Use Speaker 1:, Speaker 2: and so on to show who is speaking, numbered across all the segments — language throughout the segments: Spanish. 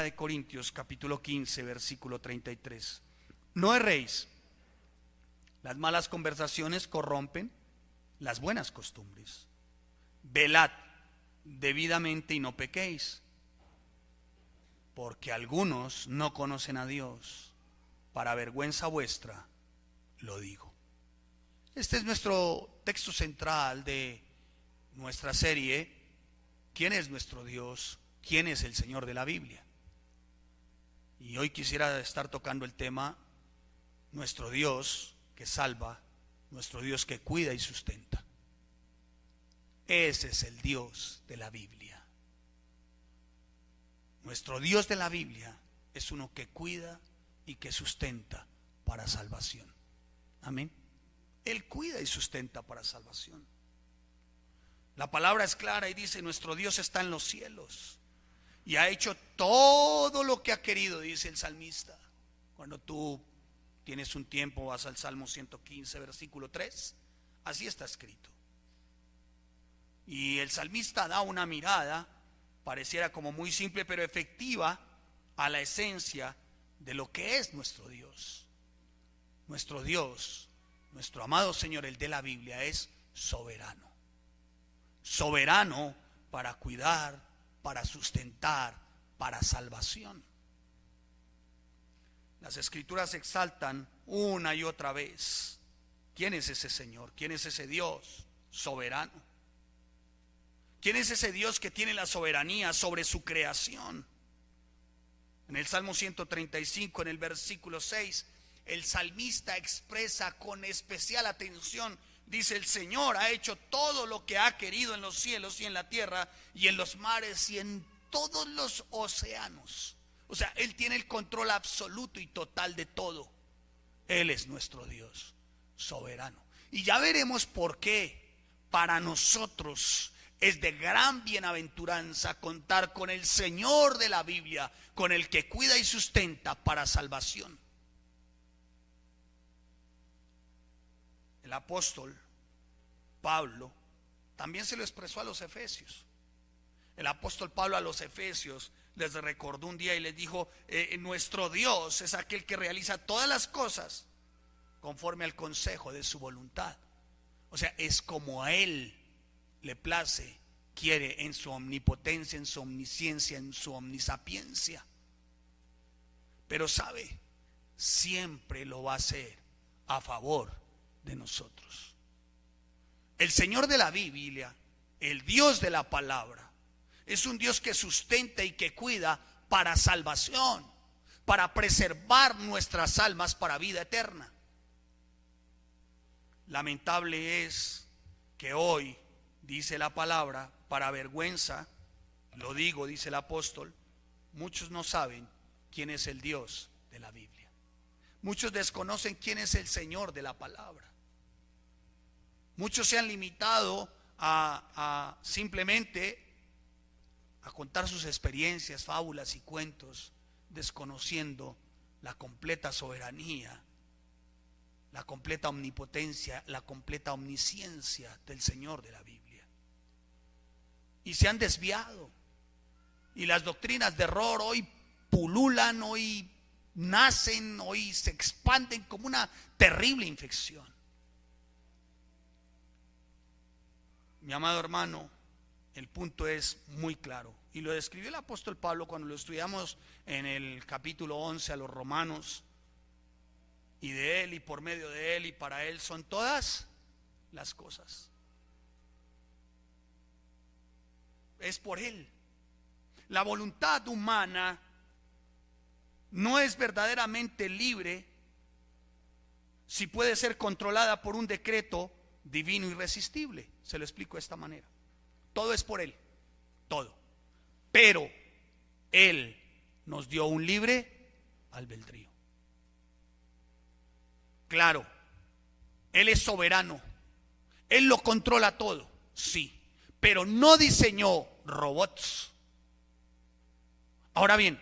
Speaker 1: de Corintios capítulo 15 versículo 33. No erréis, las malas conversaciones corrompen las buenas costumbres. Velad debidamente y no pequéis, porque algunos no conocen a Dios. Para vergüenza vuestra lo digo. Este es nuestro texto central de nuestra serie, ¿quién es nuestro Dios? ¿Quién es el Señor de la Biblia? Y hoy quisiera estar tocando el tema, nuestro Dios que salva, nuestro Dios que cuida y sustenta. Ese es el Dios de la Biblia. Nuestro Dios de la Biblia es uno que cuida y que sustenta para salvación. Amén. Él cuida y sustenta para salvación. La palabra es clara y dice, nuestro Dios está en los cielos y ha hecho todo lo que ha querido, dice el salmista. Cuando tú tienes un tiempo, vas al Salmo 115, versículo 3, así está escrito. Y el salmista da una mirada, pareciera como muy simple, pero efectiva, a la esencia de lo que es nuestro Dios. Nuestro Dios, nuestro amado Señor, el de la Biblia, es soberano. Soberano para cuidar, para sustentar, para salvación. Las Escrituras exaltan una y otra vez ¿quién es ese Señor? ¿Quién es ese Dios soberano? ¿Quién es ese Dios que tiene la soberanía sobre su creación? En el Salmo 135, en el versículo 6, el salmista expresa con especial atención, dice, el Señor ha hecho todo lo que ha querido en los cielos y en la tierra y en los mares y en todos los océanos. O sea, Él tiene el control absoluto y total de todo. Él es nuestro Dios soberano. Y ya veremos por qué para nosotros es de gran bienaventuranza contar con el Señor de la Biblia, con el que cuida y sustenta para salvación. El apóstol Pablo también se lo expresó a los efesios. El apóstol Pablo a los efesios les recordó un día y les dijo, nuestro Dios es aquel que realiza todas las cosas conforme al consejo de su voluntad. O sea, es como a Él le place, quiere, en su omnipotencia, en su omnisciencia, en su omnisapiencia. Pero sabe, siempre lo va a hacer a favor de nosotros. El Señor de la Biblia, el Dios de la palabra, es un Dios que sustenta y que cuida para salvación, para preservar nuestras almas para vida eterna. Lamentable es que hoy, dice la palabra, para vergüenza, lo digo, dice el apóstol, muchos no saben quién es el Dios de la Biblia. Muchos desconocen quién es el Señor de la palabra. Muchos se han limitado a simplemente a contar sus experiencias, fábulas y cuentos, desconociendo la completa soberanía, la completa omnipotencia, la completa omnisciencia del Señor de la Biblia. Y se han desviado. Y las doctrinas de error hoy pululan, hoy nacen, hoy se expanden como una terrible infección. Mi amado hermano, el punto es muy claro. Y lo describió el apóstol Pablo cuando lo estudiamos en el capítulo 11 a los Romanos. Y de Él y por medio de Él y para Él son todas las cosas. Es por Él. La voluntad humana no es verdaderamente libre si puede ser controlada por un decreto divino irresistible. Se lo explico de esta manera. Todo es por Él, todo. Pero Él nos dio un libre albedrío. Claro, Él es soberano, Él lo controla todo, sí, pero no diseñó robots. Ahora bien,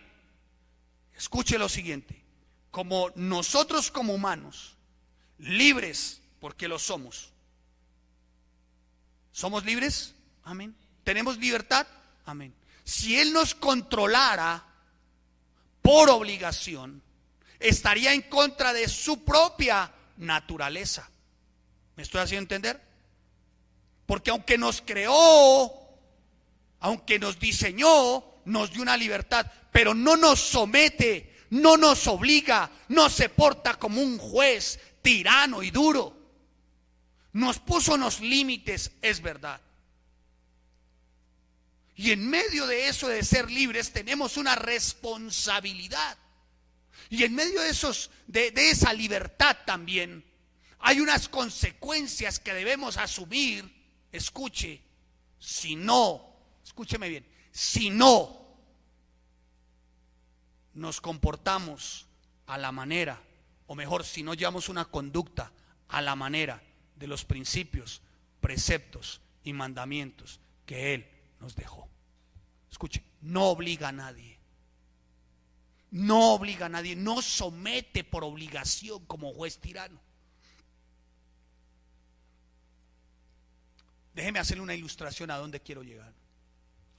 Speaker 1: escuche lo siguiente, como nosotros como humanos, libres porque lo somos, ¿somos libres? Amén. ¿Tenemos libertad? Amén. Si Él nos controlara, por obligación, estaría en contra de su propia naturaleza. ¿Me estoy haciendo entender? Porque aunque nos creó, aunque nos diseñó, nos dio una libertad, pero no nos somete, no nos obliga, no se porta como un juez tirano y duro. Nos puso unos límites, es verdad. Y en medio de eso de ser libres tenemos una responsabilidad. Y en medio de esa libertad también hay unas consecuencias que debemos asumir. Escuche, escúcheme bien, si no nos comportamos a la manera, o mejor, si no llevamos una conducta a la manera de los principios, preceptos y mandamientos que Él nos dejó. Escuche, no obliga a nadie. No obliga a nadie, no somete por obligación como juez tirano. Déjeme hacerle una ilustración a dónde quiero llegar.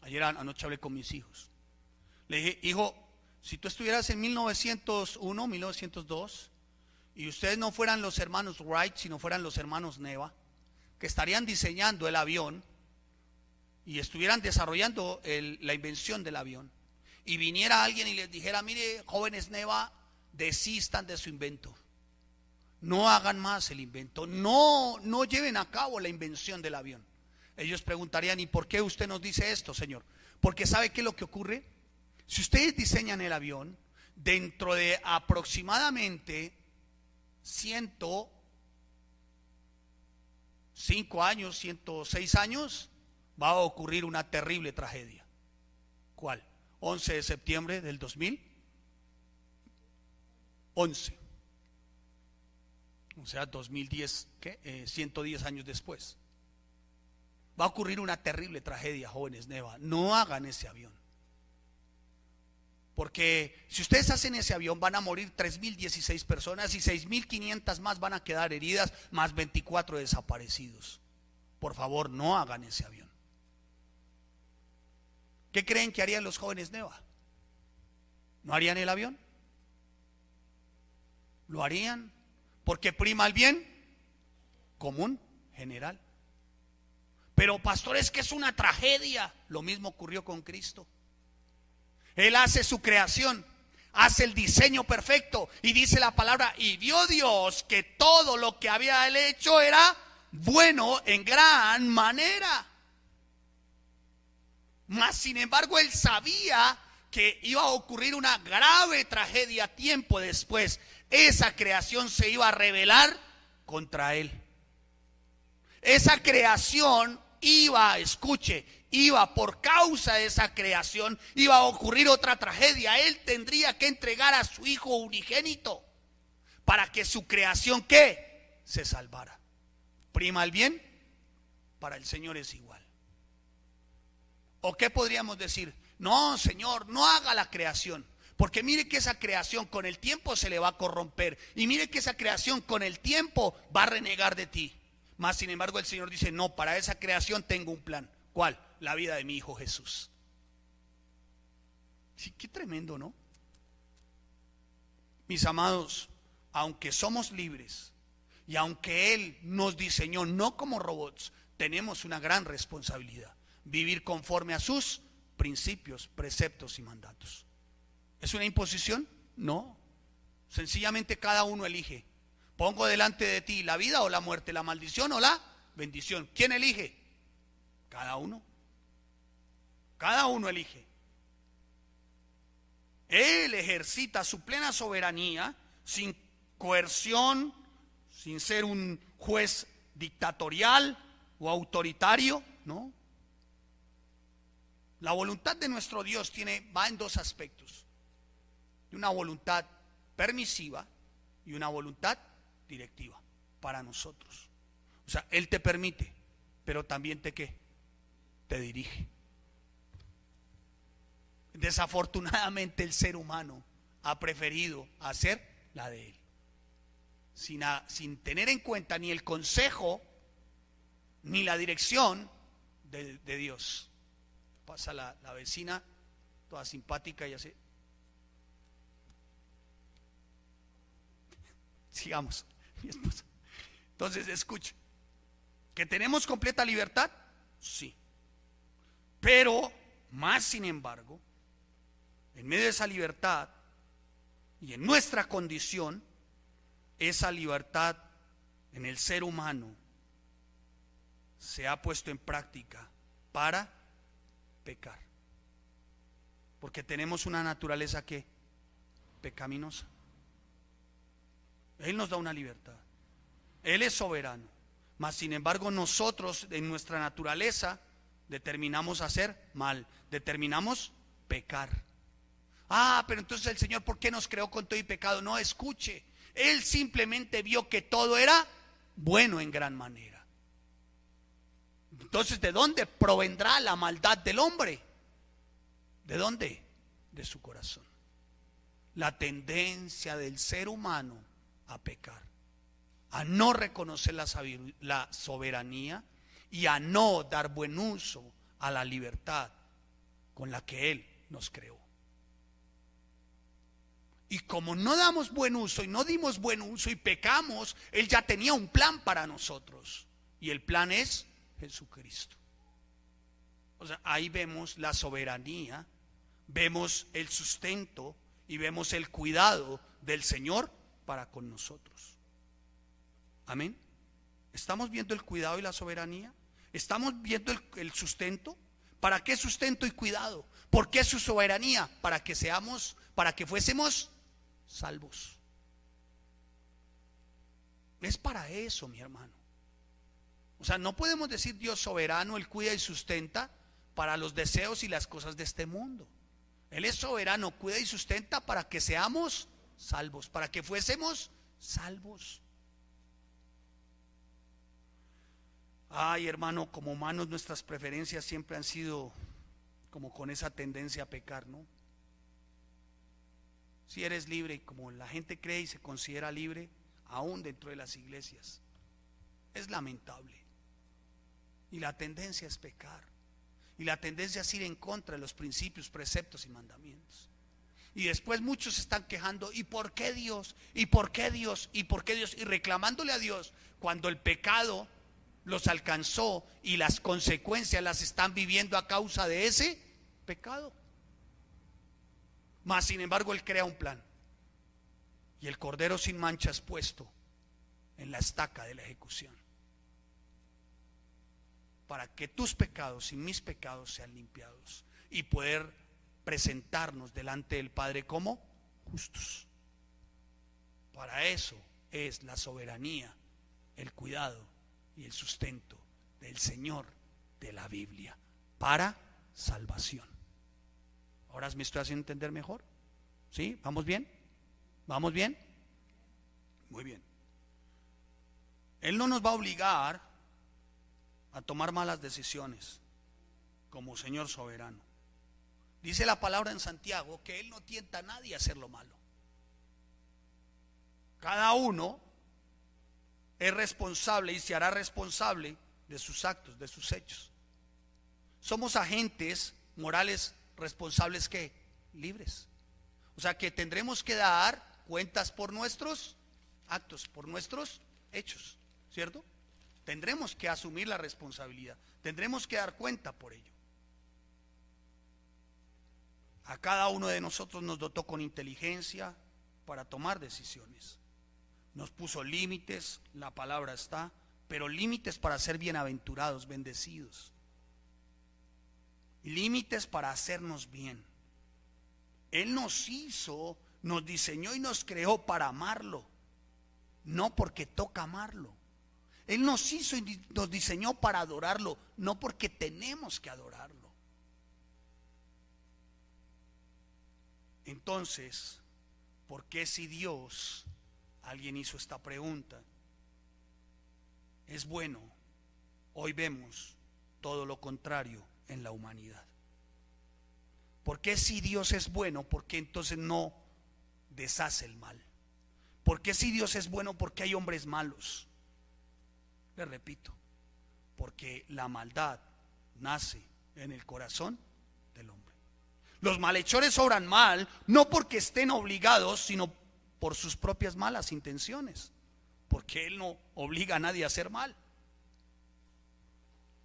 Speaker 1: Ayer anoche hablé con mis hijos. Le dije, hijo, si tú estuvieras en 1901, 1902, y ustedes no fueran los hermanos Wright, sino fueran los hermanos Neva, que estarían diseñando el avión y estuvieran desarrollando la invención del avión, y viniera alguien y les dijera, mire, jóvenes Neva, desistan de su invento, no hagan más el invento, no lleven a cabo la invención del avión. Ellos preguntarían, ¿y por qué usted nos dice esto, señor? Porque ¿sabe qué es lo que ocurre? Si ustedes diseñan el avión, dentro de aproximadamente 105 años, 106 años, va a ocurrir una terrible tragedia. ¿Cuál? 11 de septiembre del 2011. O sea, 2010, 110 años después. Va a ocurrir una terrible tragedia, jóvenes Neva. No hagan ese avión. Porque si ustedes hacen ese avión van a morir 3.016 personas y 6.500 más van a quedar heridas, más 24 desaparecidos. Por favor, no hagan ese avión. ¿Qué creen que harían los jóvenes Neva? ¿No harían el avión? ¿Lo harían? Porque prima el bien común, general. Pero pastor, es que es una tragedia. Lo mismo ocurrió con Cristo. Él hace su creación, hace el diseño perfecto y dice la palabra, y vio Dios que todo lo que había él hecho era bueno en gran manera. Mas sin embargo él sabía que iba a ocurrir una grave tragedia tiempo después. Esa creación se iba a rebelar contra él. Esa creación iba por causa de esa creación, iba a ocurrir otra tragedia. Él tendría que entregar a su hijo unigénito para que su creación, ¿qué? Se salvara. Prima el bien, para el Señor es igual. ¿O qué podríamos decir? No, Señor, no haga la creación, porque mire que esa creación con el tiempo se le va a corromper, y mire que esa creación con el tiempo va a renegar de ti. Mas sin embargo el Señor dice, no, para esa creación tengo un plan. ¿Cuál? La vida de mi hijo Jesús. Sí, qué tremendo, ¿no? Mis amados, aunque somos libres y aunque Él nos diseñó no como robots, tenemos una gran responsabilidad: vivir conforme a sus principios, preceptos y mandatos. ¿Es una imposición? No. Sencillamente cada uno elige. Pongo delante de ti la vida o la muerte, la maldición o la bendición. ¿Quién elige? Cada uno. Cada uno elige. Él ejercita su plena soberanía sin coerción, sin ser un juez dictatorial o autoritario, ¿no? La voluntad de nuestro Dios va en dos aspectos: una voluntad permisiva y una voluntad directiva para nosotros. O sea, Él te permite, pero también te dirige. Desafortunadamente el ser humano ha preferido hacer la de Él, sin tener en cuenta ni el consejo ni la dirección de Dios. Pasa la vecina, toda simpática, y así. Sigamos, mi esposa. Entonces, escuche, ¿que tenemos completa libertad? Sí. Pero, más sin embargo, en medio de esa libertad y en nuestra condición, esa libertad en el ser humano se ha puesto en práctica para pecar. Porque tenemos una naturaleza que pecaminosa. Él nos da una libertad. Él es soberano. Mas sin embargo nosotros en nuestra naturaleza determinamos hacer mal, determinamos pecar. Pero entonces el Señor, ¿por qué nos creó con todo y pecado? No, escuche, Él simplemente vio que todo era bueno en gran manera. Entonces, ¿de dónde provendrá la maldad del hombre? ¿De dónde? De su corazón. La tendencia del ser humano a pecar, a no reconocer la soberanía y a no dar buen uso a la libertad con la que Él nos creó. Y como no damos buen uso y no dimos buen uso y pecamos, Él ya tenía un plan para nosotros. Y el plan es Jesucristo. O sea, ahí vemos la soberanía, vemos el sustento y vemos el cuidado del Señor para con nosotros. Amén. ¿Estamos viendo el cuidado y la soberanía? ¿Estamos viendo el sustento? ¿Para qué sustento y cuidado? ¿Por qué su soberanía? Para que fuésemos salvos. Es para eso, mi hermano. O sea, no podemos decir Dios soberano, Él cuida y sustenta para los deseos y las cosas de este mundo. Él es soberano, cuida y sustenta para que seamos salvos, para que fuésemos salvos. Ay, hermano, como humanos nuestras preferencias siempre han sido como con esa tendencia a pecar, ¿no? Si eres libre, y como la gente cree y se considera libre, aún dentro de las iglesias, es lamentable. Y la tendencia es pecar. Y la tendencia es ir en contra de los principios, preceptos y mandamientos. Y después muchos se están quejando, ¿y por qué Dios? ¿Y por qué Dios? ¿Y por qué Dios? Y reclamándole a Dios cuando el pecado los alcanzó y las consecuencias las están viviendo a causa de ese pecado. Mas sin embargo Él crea un plan. Y el cordero sin mancha es puesto en la estaca de la ejecución, para que tus pecados y mis pecados sean limpiados y poder presentarnos delante del Padre como justos. Para eso es la soberanía, el cuidado y el sustento del Señor de la Biblia para salvación. ¿Ahora me estoy haciendo entender mejor? ¿Sí? ¿Vamos bien? ¿Vamos bien? Muy bien. Él no nos va a obligar a tomar malas decisiones como Señor soberano. Dice la palabra en Santiago que Él no tienta a nadie a hacer lo malo. Cada uno es responsable y se hará responsable de sus actos, de sus hechos. Somos agentes morales responsables que libres. O sea que tendremos que dar cuentas por nuestros actos, por nuestros hechos, ¿cierto? Tendremos que asumir la responsabilidad, tendremos que dar cuenta por ello. A cada uno de nosotros nos dotó con inteligencia para tomar decisiones. Nos puso límites, la palabra está, pero límites para ser bienaventurados, bendecidos. Límites para hacernos bien. Él nos hizo, nos diseñó y nos creó para amarlo, no porque toca amarlo. Él nos hizo y nos diseñó para adorarlo, no porque tenemos que adorarlo. Entonces, ¿por qué si Dios, alguien hizo esta pregunta, es bueno, hoy vemos todo lo contrario en la humanidad? ¿Por qué si Dios es bueno, por qué entonces no deshace el mal? ¿Por qué si Dios es bueno, por qué hay hombres malos? Le repito, porque la maldad nace en el corazón del hombre. Los malhechores obran mal, no porque estén obligados, sino por sus propias malas intenciones, porque Él no obliga a nadie a hacer mal.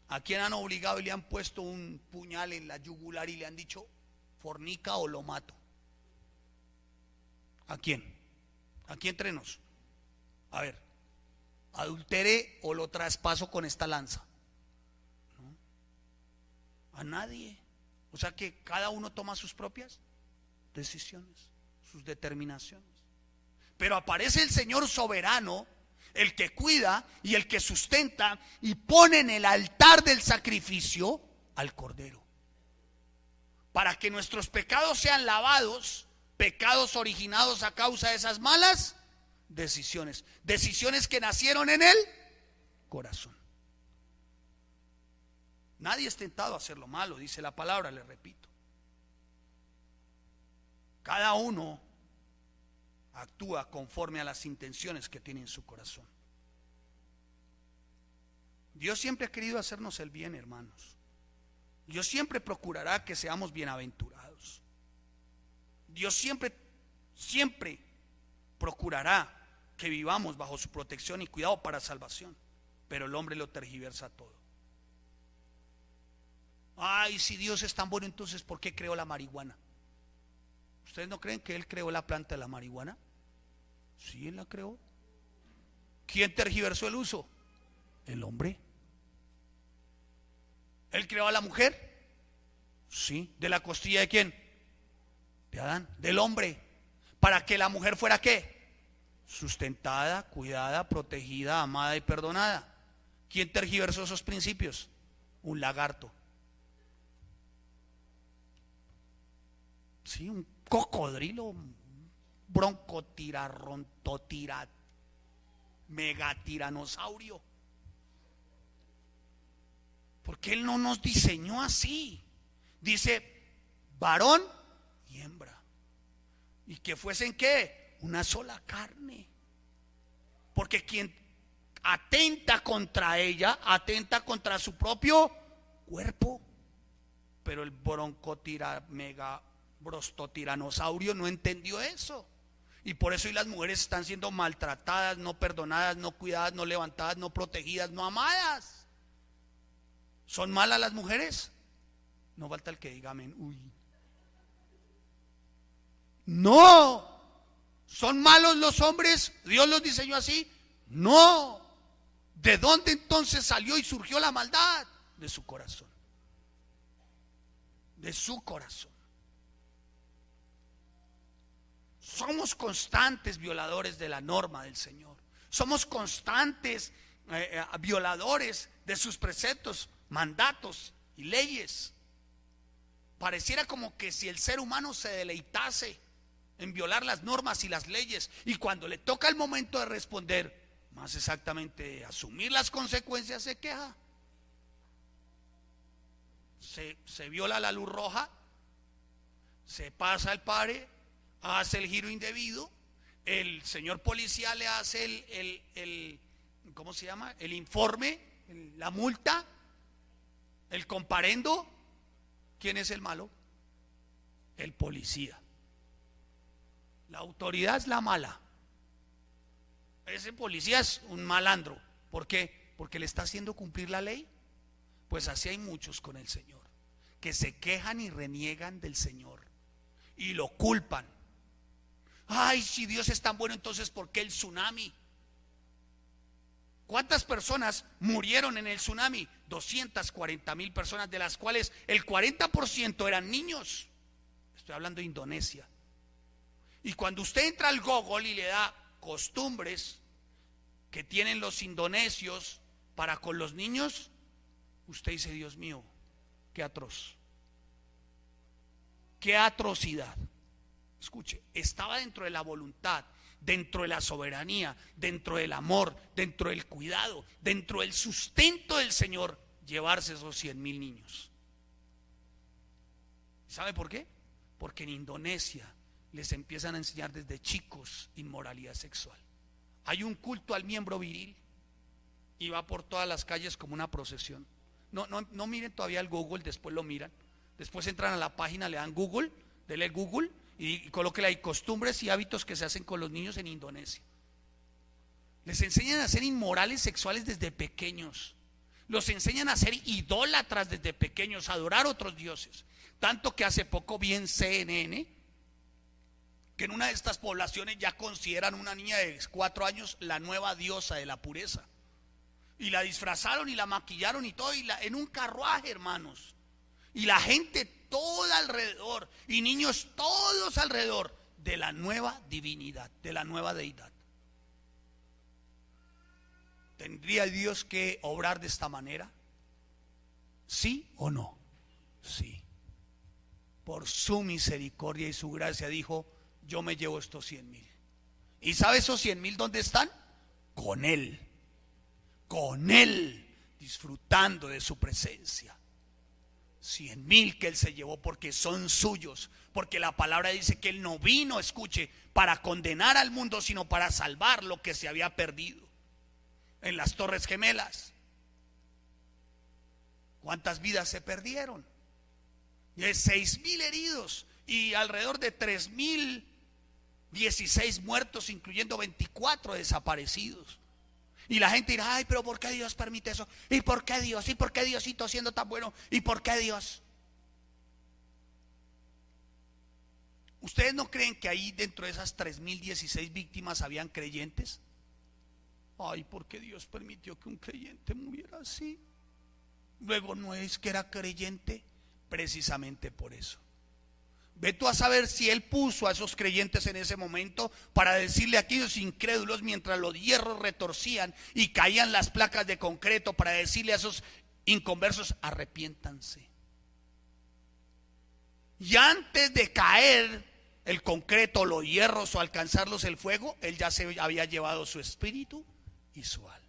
Speaker 1: ¿A quién han obligado y le han puesto un puñal en la yugular y le han dicho fornica o lo mato? ¿A quién? Aquí entre nos. A ver, adultere o lo traspaso con esta lanza. ¿No? A nadie. O sea que cada uno toma sus propias decisiones, sus determinaciones. Pero aparece el Señor soberano, el que cuida y el que sustenta, y pone en el altar del sacrificio al Cordero, para que nuestros pecados sean lavados, pecados originados a causa de esas malas decisiones, decisiones que nacieron en el corazón. Nadie es tentado a hacer lo malo, dice la palabra, le repito. Cada uno actúa conforme a las intenciones que tiene en su corazón. Dios siempre ha querido hacernos el bien, hermanos. Dios siempre procurará que seamos bienaventurados. Dios siempre procurará que vivamos bajo su protección y cuidado para salvación. Pero el hombre lo tergiversa todo. Ay, si Dios es tan bueno, entonces ¿por qué creó la marihuana? ¿Ustedes no creen que Él creó la planta de la marihuana? Sí, Él la creó. ¿Quién tergiversó el uso? El hombre. ¿Él creó a la mujer? Sí. ¿De la costilla de quién? De Adán, del hombre. ¿Para que la mujer fuera qué? Sustentada, cuidada, protegida, amada y perdonada. ¿Quién tergiversó esos principios? Un lagarto. Sí, un cocodrilo, un broncotirarontotira, megatiranosaurio. Porque Él no nos diseñó así. Dice varón y hembra. Y que fuesen ¿qué? Una sola carne. Porque quien atenta contra ella, atenta contra su propio cuerpo. Pero el brostrotiranosaurio no entendió eso. Y por eso hoy las mujeres están siendo maltratadas, no perdonadas, no cuidadas, no levantadas, no protegidas, no amadas. ¿Son malas las mujeres? No falta el que diga amén. Uy. No. ¿Son malos los hombres? ¿Dios los diseñó así? No. ¿De dónde entonces salió y surgió la maldad? De su corazón. De su corazón. Somos constantes violadores de la norma del Señor. Somos constantes violadores de sus preceptos, mandatos y leyes. Pareciera como que si el ser humano se deleitase en violar las normas y las leyes, y cuando le toca el momento de responder, más exactamente asumir las consecuencias, se queja. Se viola la luz roja, se pasa el pare, hace el giro indebido, el señor policía le hace el ¿cómo se llama? El informe, la multa, el comparendo. ¿Quién es el malo? El policía. La autoridad es la mala. Ese policía es un malandro. ¿Por qué? Porque le está haciendo cumplir la ley. Pues así hay muchos con el Señor, que se quejan y reniegan del Señor y lo culpan. Ay, si Dios es tan bueno, entonces ¿por qué el tsunami? ¿Cuántas personas murieron en el tsunami? 240,000 personas, de las cuales el 40% eran niños. Estoy hablando de Indonesia. Y cuando usted entra al Google y le da costumbres que tienen los indonesios para con los niños, usted dice, Dios mío, qué atroz, qué atrocidad. Escuche, estaba dentro de la voluntad, dentro de la soberanía, dentro del amor, dentro del cuidado, dentro del sustento del Señor, llevarse esos 100,000 niños. ¿Sabe por qué? Porque en Indonesia les empiezan a enseñar desde chicos inmoralidad sexual. Hay un culto al miembro viril y va por todas las calles como una procesión. No miren todavía el Google, después lo miran. Después entran a la página, le dan Google, denle Google y colóquela ahí, costumbres y hábitos que se hacen con los niños en Indonesia. Les enseñan a ser inmorales sexuales desde pequeños. Los enseñan a ser idólatras desde pequeños, a adorar otros dioses. Tanto que hace poco vi en CNN que en una de estas poblaciones ya consideran una niña de 4 años la nueva diosa de la pureza. Y la disfrazaron y la maquillaron y todo, en un carruaje, hermanos. Y la gente toda alrededor, y niños todos alrededor de la nueva divinidad, de la nueva deidad. ¿Tendría Dios que obrar de esta manera? ¿Sí o no? Sí. Por su misericordia y su gracia dijo: yo me llevo estos 100,000. ¿Y sabe esos 100,000 dónde están? Con Él. Con Él, disfrutando de su presencia. 100,000 que Él se llevó porque son suyos. Porque la palabra dice que Él no vino, escuche, para condenar al mundo, sino para salvar lo que se había perdido. En las Torres Gemelas, ¿cuántas vidas se perdieron? De 6,000 heridos y alrededor de 3,016 muertos, incluyendo 24 desaparecidos. Y la gente dirá: ay, pero ¿por qué Dios permite eso? ¿Y por qué Dios? ¿Y por qué Diosito siendo tan bueno? ¿Y por qué Dios? ¿Ustedes no creen que ahí dentro de esas 3,016 víctimas habían creyentes? Ay, ¿por qué Dios permitió que un creyente muriera así? Luego, no es que era creyente, precisamente por eso. Ve tú a saber si Él puso a esos creyentes en ese momento para decirle a aquellos incrédulos, mientras los hierros retorcían y caían las placas de concreto, para decirle a esos inconversos: arrepiéntanse. Y antes de caer el concreto, los hierros, o alcanzarlos el fuego, Él ya se había llevado su espíritu y su alma.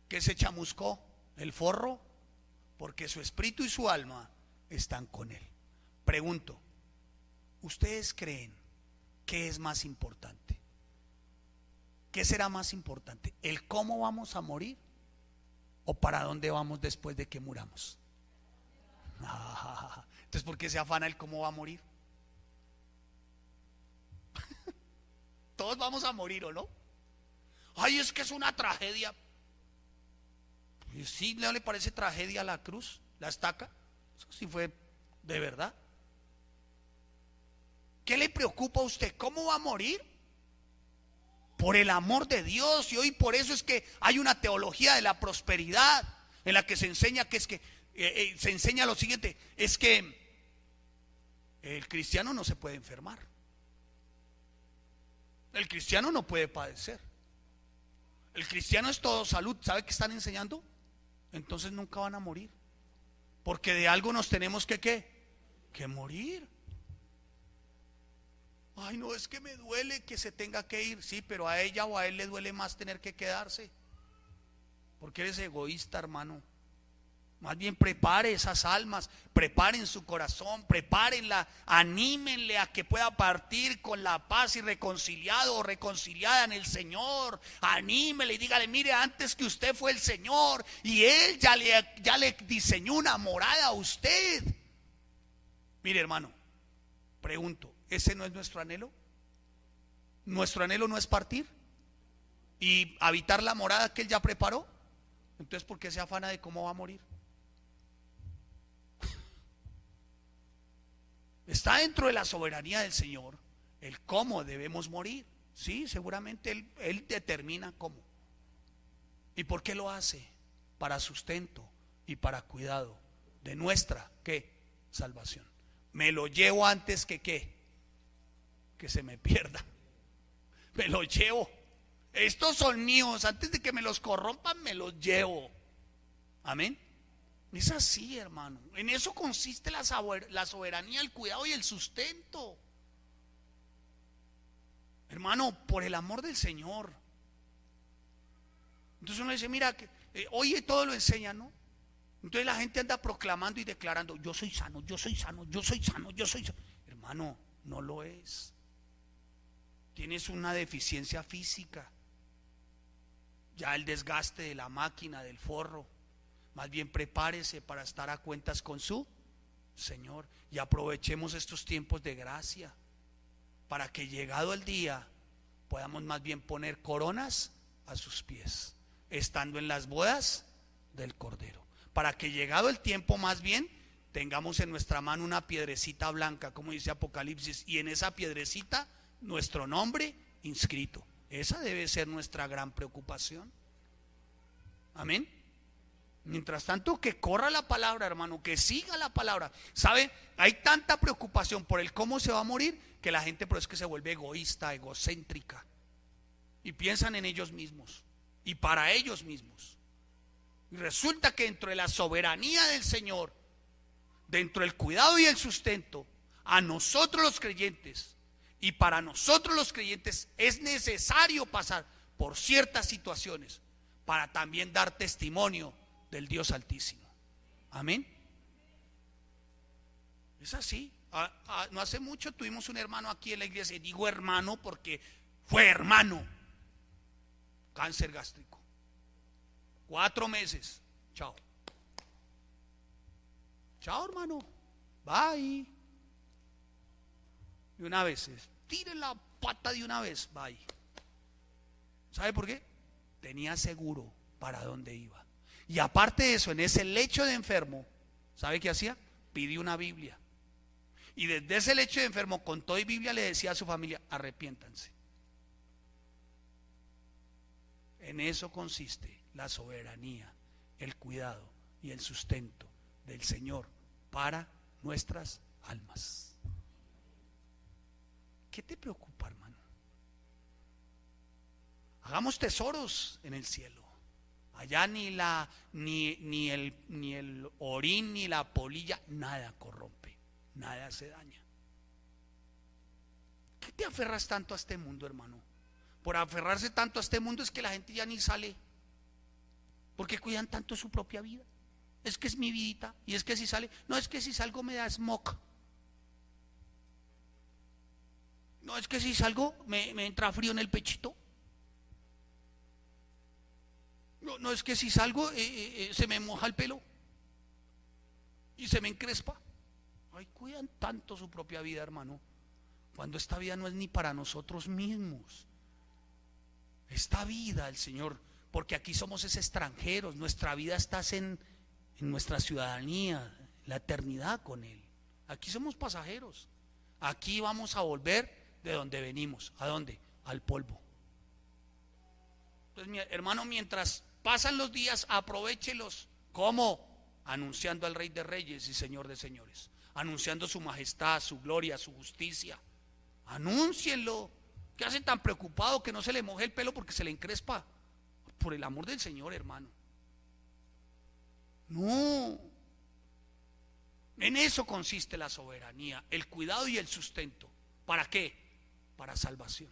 Speaker 1: ¿Qué se chamuscó? El forro, porque su espíritu y su alma están con Él. Pregunto, ¿ustedes creen qué es más importante? ¿Qué será más importante? ¿El cómo vamos a morir o para dónde vamos después de que muramos? Entonces, ¿por qué se afana el cómo va a morir? Todos vamos a morir, ¿o no? Ay, es que es una tragedia. Pues sí, ¿no le parece tragedia la cruz, la estaca? Eso sí fue de verdad. ¿Qué le preocupa a usted? ¿Cómo va a morir? Por el amor de Dios. Y hoy por eso es que hay una teología de la prosperidad en la que se enseña que se enseña lo siguiente: es que el cristiano no se puede enfermar, el cristiano no puede padecer, el cristiano es todo salud. ¿Sabe qué están enseñando? Entonces nunca van a morir, porque de algo nos tenemos que morir. Ay, no, es que me duele que se tenga que ir. Sí, pero a ella o a él le duele más tener que quedarse, porque eres egoísta, hermano. Más bien prepare esas almas, preparen su corazón, prepárenla, anímenle a que pueda partir con la paz y reconciliado o reconciliada en el Señor. Anímele y dígale: mire, antes que usted fue el Señor y Él ya le diseñó una morada a usted. Mire, hermano, pregunto, ¿ese no es nuestro anhelo? ¿Nuestro anhelo no es partir y habitar la morada que Él ya preparó? Entonces, ¿por qué se afana de cómo va a morir? Está dentro de la soberanía del Señor el cómo debemos morir. Sí, seguramente Él determina cómo. ¿Y por qué lo hace? Para sustento y para cuidado de nuestra, ¿qué? Salvación. Me lo llevo antes que ¿qué? Que se me pierda. Me lo llevo. Estos son míos, antes de que me los corrompan me los llevo. Amén. Es así, hermano. En eso consiste la soberanía, el cuidado y el sustento. Hermano, por el amor del Señor. Entonces uno dice: mira, oye, todo lo enseña, ¿no? Entonces la gente anda proclamando y declarando: yo soy sano, yo soy sano, yo soy sano, yo soy sano. Hermano, no lo es. Tienes una deficiencia física. Ya el desgaste de la máquina, del forro. Más bien prepárese para estar a cuentas con su Señor, y aprovechemos estos tiempos de gracia para que llegado el día podamos más bien poner coronas a sus pies, estando en las bodas del Cordero, para que llegado el tiempo más bien tengamos en nuestra mano una piedrecita blanca, como dice Apocalipsis, y en esa piedrecita nuestro nombre inscrito. Esa debe ser nuestra gran preocupación. Amén. Mientras tanto, que corra la palabra, hermano, que siga la palabra. ¿Sabe? Hay tanta preocupación por el cómo se va a morir que la gente, pero es que se vuelve egoísta, egocéntrica, y piensan en ellos mismos y para ellos mismos. Y resulta que dentro de la soberanía del Señor, dentro del cuidado y el sustento, a nosotros los creyentes, y para nosotros los creyentes es necesario pasar por ciertas situaciones para también dar testimonio del Dios Altísimo. Amén. Es así. No hace mucho tuvimos un hermano aquí en la iglesia, y digo hermano porque fue hermano, cáncer gástrico, 4 meses, chao. Chao, hermano, bye. De una vez, tire la pata de una vez, bye. ¿Sabe por qué? Tenía seguro para dónde iba. Y aparte de eso, en ese lecho de enfermo, ¿sabe qué hacía? Pidió una Biblia. Y desde ese lecho de enfermo, con todo y Biblia, le decía a su familia: arrepiéntanse. En eso consiste la soberanía, el cuidado y el sustento del Señor para nuestras almas. ¿Qué te preocupa, hermano? Hagamos tesoros en el cielo. Allá ni el orín ni la polilla, nada corrompe, nada se daña. ¿Qué te aferras tanto a este mundo, hermano? Por aferrarse tanto a este mundo es que la gente ya ni sale, porque cuidan tanto su propia vida. Es que es mi vidita, y es que si sale, no, es que si salgo me da smog. No, es que si salgo me entra frío en el pechito. No, es que si salgo se me moja el pelo y se me encrespa. Ay, cuidan tanto su propia vida, hermano, cuando esta vida no es ni para nosotros mismos. Esta vida, el Señor, porque aquí somos extranjeros, nuestra vida está en nuestra ciudadanía, la eternidad con Él. Aquí somos pasajeros. Aquí vamos a volver de donde venimos. ¿A dónde? Al polvo. Entonces, mi hermano, mientras pasan los días, aprovéchelos. ¿Cómo? Anunciando al Rey de Reyes y Señor de Señores, anunciando su majestad, su gloria, su justicia. Anúncienlo. ¿Qué hace tan preocupado que no se le moje el pelo porque se le encrespa? Por el amor del Señor, hermano. No. En eso consiste la soberanía, el cuidado y el sustento. ¿Para qué? Para salvación.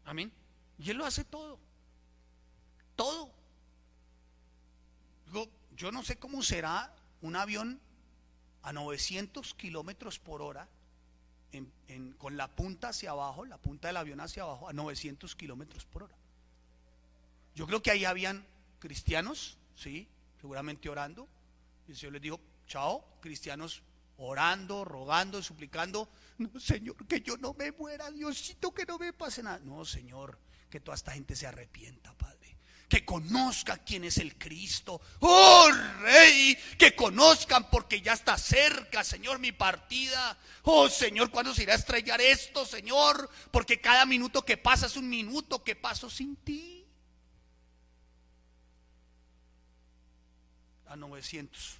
Speaker 1: Amén. Y Él lo hace todo. Todo. Yo no sé cómo será un avión a 900 kilómetros por hora, con la punta hacia abajo, la punta del avión hacia abajo, a 900 kilómetros por hora. Yo creo que ahí habían cristianos, sí, seguramente orando. Y el Señor les dijo: chao, cristianos orando, rogando, suplicando: no, Señor, que yo no me muera, Diosito, que no me pase nada. No, Señor, que toda esta gente se arrepienta, Padre, que conozca quién es el Cristo. Oh, Rey, que conozcan, porque ya está cerca, Señor, mi partida. Oh, Señor, ¿cuándo se irá a estrellar esto, Señor? Porque cada minuto que pasa es un minuto que paso sin ti. A 900.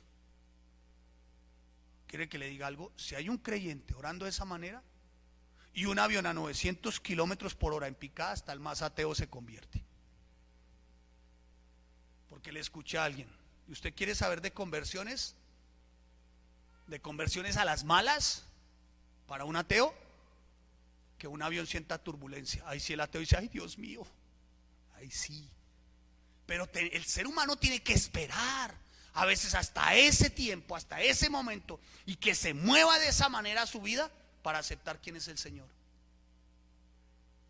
Speaker 1: ¿Quiere que le diga algo? Si hay un creyente orando de esa manera y un avión a 900 kilómetros por hora en picada, hasta el más ateo se convierte. Porque le escuché a alguien: ¿y usted quiere saber de conversiones? ¿De conversiones a las malas para un ateo? Que un avión sienta turbulencia. Ahí sí el ateo dice: ay, Dios mío, ahí sí. Pero el ser humano tiene que esperar a veces hasta ese tiempo, hasta ese momento, y que se mueva de esa manera su vida para aceptar quién es el Señor.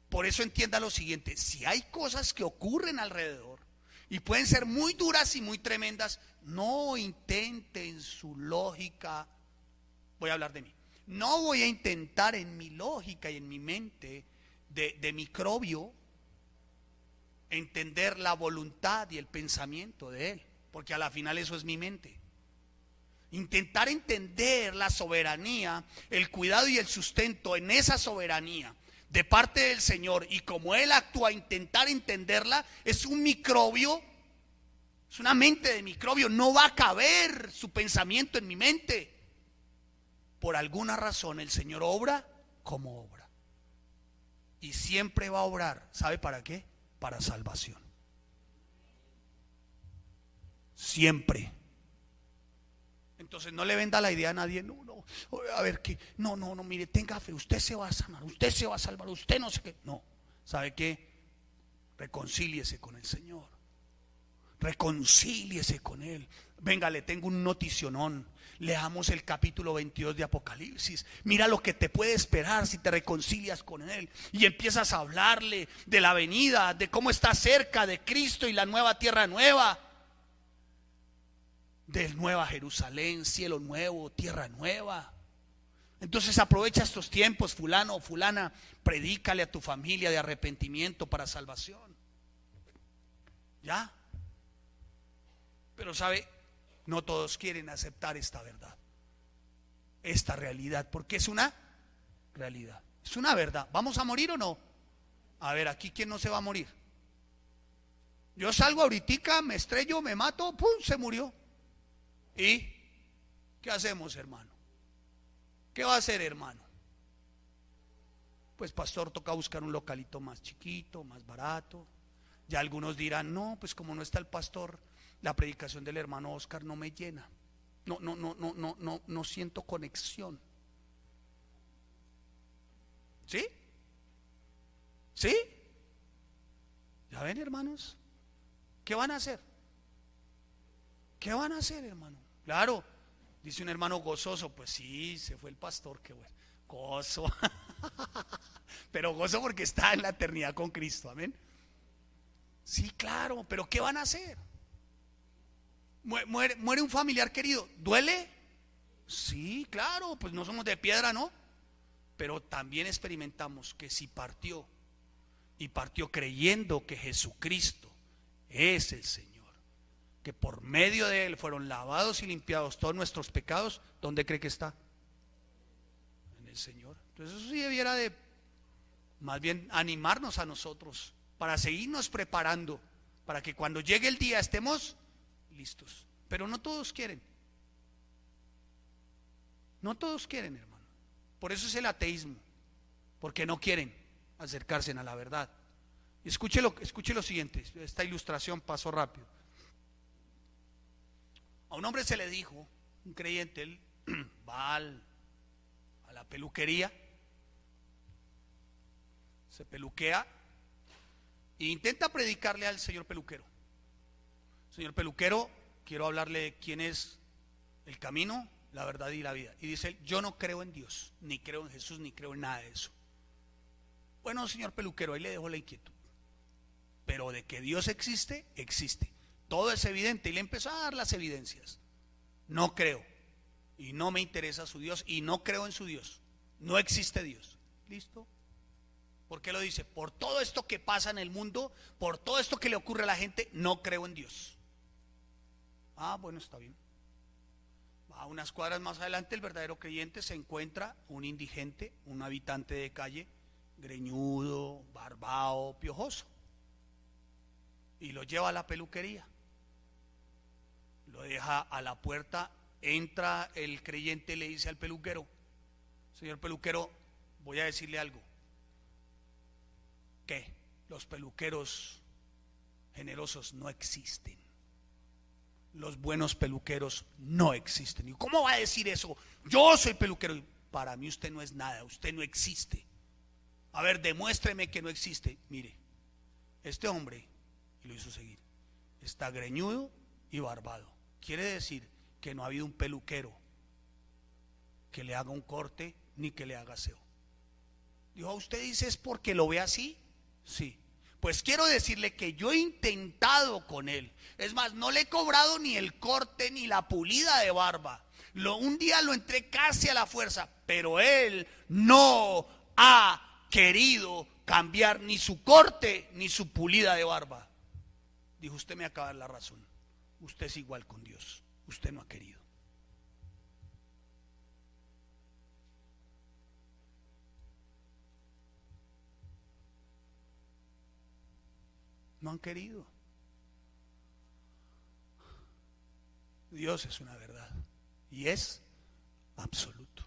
Speaker 1: Por eso entienda lo siguiente: si hay cosas que ocurren alrededor y pueden ser muy duras y muy tremendas. No intenten su lógica. Voy a hablar de mí. No voy a intentar en mi lógica y en mi mente de microbio entender la voluntad y el pensamiento de Él, porque a la final eso es mi mente. Intentar entender la soberanía, el cuidado y el sustento en esa soberanía de parte del Señor, y como Él actúa, intentar entenderla, es un microbio, es una mente de microbio. No va a caber su pensamiento en mi mente. Por alguna razón el Señor obra como obra, y siempre va a obrar. ¿Sabe para qué? Para salvación. Siempre. Entonces no le venda la idea a nadie. No, a ver que no, mire, tenga fe, usted se va a sanar, usted se va a salvar, usted no sé qué. No, ¿sabe qué? Reconcíliese con el Señor. Reconcíliese con Él. Venga, le tengo un noticionón. Leamos el capítulo 22 de Apocalipsis. Mira lo que te puede esperar si te reconcilias con Él y empiezas a hablarle de la venida, de cómo está cerca de Cristo y la nueva tierra nueva, de nueva Jerusalén, cielo nuevo, tierra nueva. Entonces aprovecha estos tiempos, fulano o fulana, predícale a tu familia de arrepentimiento para salvación. ¿Ya? Pero sabe, no todos quieren aceptar esta verdad, esta realidad, porque es una realidad, es una verdad. ¿Vamos a morir o no? A ver, aquí ¿quién no se va a morir? Yo salgo ahorita, me estrello, me mato, ¡pum!, se murió. ¿Y qué hacemos, hermano? ¿Qué va a hacer, hermano? Pues pastor, toca buscar un localito más chiquito, más barato. Ya algunos dirán, no, pues como no está el pastor, la predicación del hermano Oscar no me llena. No siento conexión. ¿Sí? ¿Sí? ¿Ya ven, hermanos? ¿Qué van a hacer? ¿Qué van a hacer, hermano? Claro, dice un hermano gozoso, pues sí, se fue el pastor, qué bueno. Gozo. Pero gozo porque está en la eternidad con Cristo, amén. Sí, claro, pero ¿qué van a hacer? Muere un familiar querido, ¿duele? Sí, claro, pues no somos de piedra, ¿no? Pero también experimentamos que si partió, y partió creyendo que Jesucristo es el Señor, que por medio de Él fueron lavados y limpiados todos nuestros pecados, ¿dónde cree que está? En el Señor. Entonces eso sí debiera de más bien animarnos a nosotros para seguirnos preparando, para que cuando llegue el día estemos listos. Pero no todos quieren. No todos quieren, hermano. Por eso es el ateísmo, porque no quieren acercarse a la verdad. Escuche lo siguiente, esta ilustración pasó rápido. A un hombre se le dijo, un creyente, él va a la peluquería, se peluquea e intenta predicarle al señor peluquero. Señor peluquero, quiero hablarle de quién es el camino, la verdad y la vida. Y dice él, yo no creo en Dios, ni creo en Jesús, ni creo en nada de eso. Bueno, señor peluquero, ahí le dejo la inquietud. Pero de que Dios existe, existe. Todo es evidente, y le empezó a dar las evidencias. No creo, y no me interesa su Dios, y no creo en su Dios. No existe Dios. ¿Listo? ¿Por qué lo dice? Por todo esto que pasa en el mundo, por todo esto que le ocurre a la gente, no creo en Dios. Ah, bueno, está bien. A unas cuadras más adelante, el verdadero creyente se encuentra un indigente, un habitante de calle, greñudo, barbao, piojoso, y lo lleva a la peluquería. Lo deja a la puerta, entra el creyente y le dice al peluquero, señor peluquero, voy a decirle algo. ¿Qué? Los peluqueros generosos no existen. Los buenos peluqueros no existen. ¿Y cómo va a decir eso? Yo soy peluquero. Y para mí usted no es nada, usted no existe. A ver, demuéstreme que no existe. Mire, este hombre, y lo hizo seguir, está greñudo y barbado. Quiere decir que no ha habido un peluquero que le haga un corte ni que le haga aseo. Dijo, ¿usted dice es porque lo ve así? Sí. Pues quiero decirle que yo he intentado con él. Es más, no le he cobrado ni el corte ni la pulida de barba. Un día lo entré casi a la fuerza, pero él no ha querido cambiar ni su corte ni su pulida de barba. Dijo, usted me acaba de dar la razón. Usted es igual con Dios. Usted no ha querido. No han querido. Dios es una verdad y es absoluto.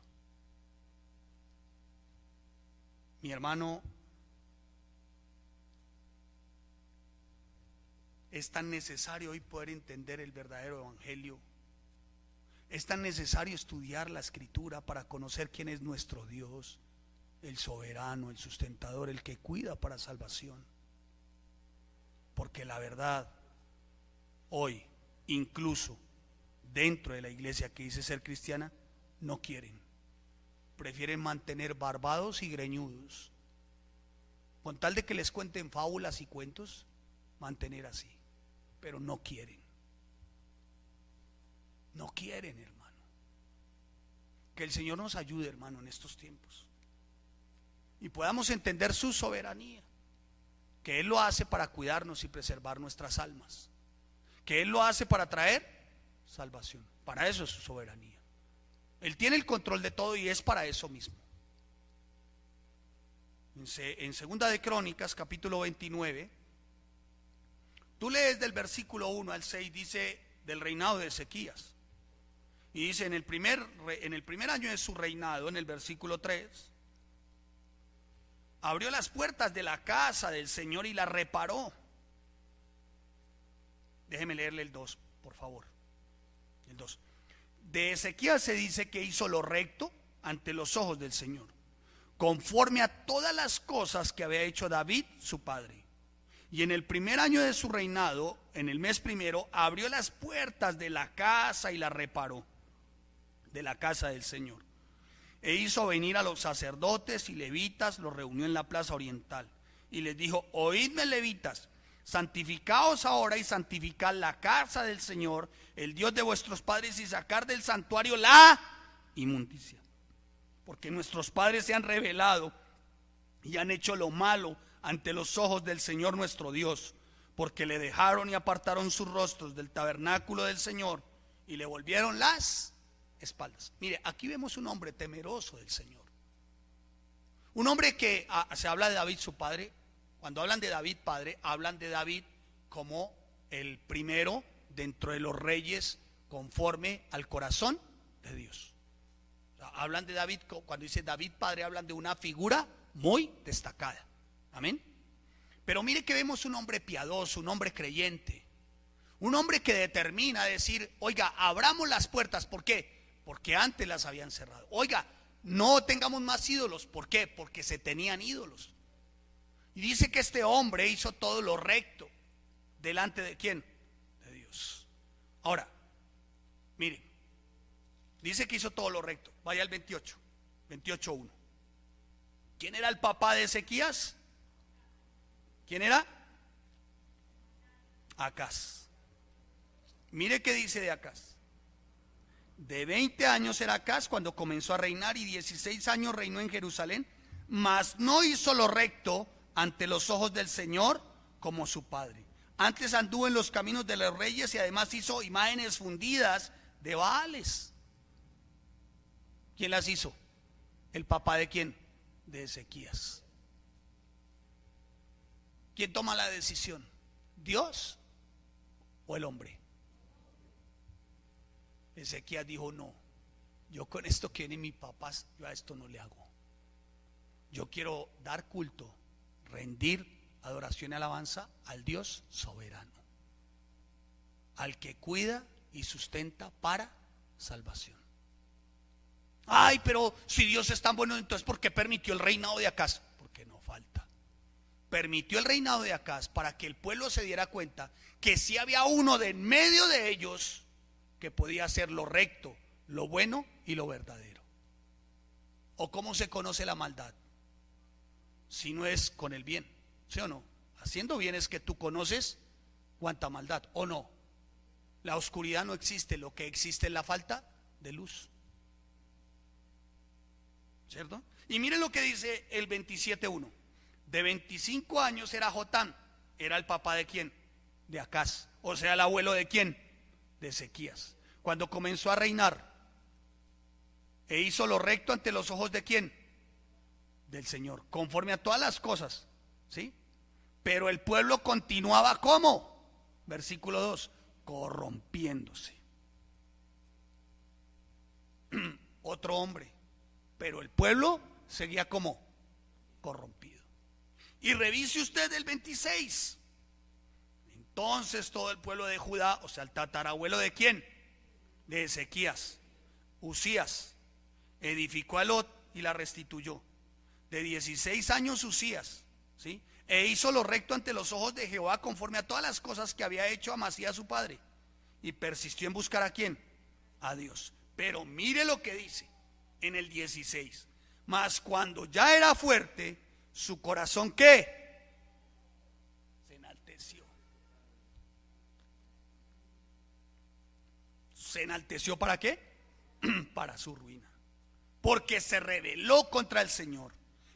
Speaker 1: Mi hermano, es tan necesario hoy poder entender el verdadero evangelio. Es tan necesario estudiar la escritura para conocer quién es nuestro Dios, el soberano, el sustentador, el que cuida para salvación. Porque la verdad, hoy, incluso dentro de la iglesia que dice ser cristiana, no quieren. Prefieren mantener barbados y greñudos. Con tal de que les cuenten fábulas y cuentos, mantener así. Pero no quieren. No quieren, hermano. Que el Señor nos ayude, hermano, en estos tiempos. Y podamos entender su soberanía. Que Él lo hace para cuidarnos y preservar nuestras almas. Que Él lo hace para traer salvación. Para eso es su soberanía. Él tiene el control de todo y es para eso mismo. En Segunda de Crónicas, capítulo 29, tú lees del versículo 1 al 6, dice del reinado de Ezequías. Y dice en el primer año de su reinado, en el versículo 3, abrió las puertas de la casa del Señor y la reparó. Déjeme leerle el 2, por favor. El 2. De Ezequías se dice que hizo lo recto ante los ojos del Señor, conforme a todas las cosas que había hecho David, su padre. Y en el primer año de su reinado, en el mes primero, abrió las puertas de la casa y la reparó, de la casa del Señor. E hizo venir a los sacerdotes y levitas, los reunió en la plaza oriental. Y les dijo, oídme, levitas, santificaos ahora y santificad la casa del Señor, el Dios de vuestros padres, y sacar del santuario la inmundicia. Porque nuestros padres se han rebelado y han hecho lo malo ante los ojos del Señor nuestro Dios, porque le dejaron y apartaron sus rostros del tabernáculo del Señor y le volvieron las espaldas. Mire, aquí vemos un hombre temeroso del Señor. Un hombre que se habla de David su padre. Cuando hablan de David padre, hablan de David como el primero dentro de los reyes conforme al corazón de Dios. O sea, hablan de David, cuando dice David padre, hablan de una figura muy destacada. Amén. Pero mire que vemos un hombre piadoso, un hombre creyente, un hombre que determina decir, oiga, abramos las puertas. ¿Por qué? Porque antes las habían cerrado. Oiga, no tengamos más ídolos. ¿Por qué? Porque se tenían ídolos. Y dice que este hombre hizo todo lo recto. ¿Delante de quién? De Dios. Ahora, mire, dice que hizo todo lo recto. Vaya al 28:1. ¿Quién era el papá de Ezequías? ¿Quién era? Acaz. Mire qué dice de Acaz. De 20 años era Acaz cuando comenzó a reinar, y 16 años reinó en Jerusalén, mas no hizo lo recto ante los ojos del Señor como su padre. Antes anduvo en los caminos de los reyes y además hizo imágenes fundidas de Baales. ¿Quién las hizo? ¿El papá de quién? De Ezequías. ¿Quién toma la decisión? ¿Dios o el hombre? Ezequías dijo, no, yo con esto que vienen mis papás, yo a esto no le hago. Yo quiero dar culto, rendir adoración y alabanza al Dios soberano, al que cuida y sustenta para salvación. Ay, pero si Dios es tan bueno, entonces ¿por qué permitió el reinado de Acaz? Porque no falta. Permitió el reinado de Acaz para que el pueblo se diera cuenta que si había uno de en medio de ellos que podía hacer lo recto, lo bueno y lo verdadero. ¿O cómo se conoce la maldad? Si no es con el bien, ¿sí o no? Haciendo bien es que tú conoces cuánta maldad, ¿o no? La oscuridad no existe, lo que existe es la falta de luz. ¿Cierto? Y miren lo que dice el 27:1. De 25 años era Jotam. ¿Era el papá de quién? De Acaz. O sea, el abuelo de quién? De Ezequías. Cuando comenzó a reinar, e hizo lo recto ante los ojos de quién? Del Señor, conforme a todas las cosas, ¿sí? Pero el pueblo continuaba ¿cómo? Versículo 2, corrompiéndose. Otro hombre, pero el pueblo seguía como corrompido. Y revise usted el 26. Entonces todo el pueblo de Judá, o sea, el tatarabuelo de quién? De Ezequías, Usías, edificó a Lot y la restituyó. De 16 años Usías, ¿sí? E hizo lo recto ante los ojos de Jehová conforme a todas las cosas que había hecho Amasías su padre. Y persistió en buscar ¿a quién? A Dios. Pero mire lo que dice en el 16. Mas cuando ya era fuerte, su corazón ¿qué? Se enalteció. ¿Se enalteció para qué? Para su ruina. Porque se rebeló contra el Señor,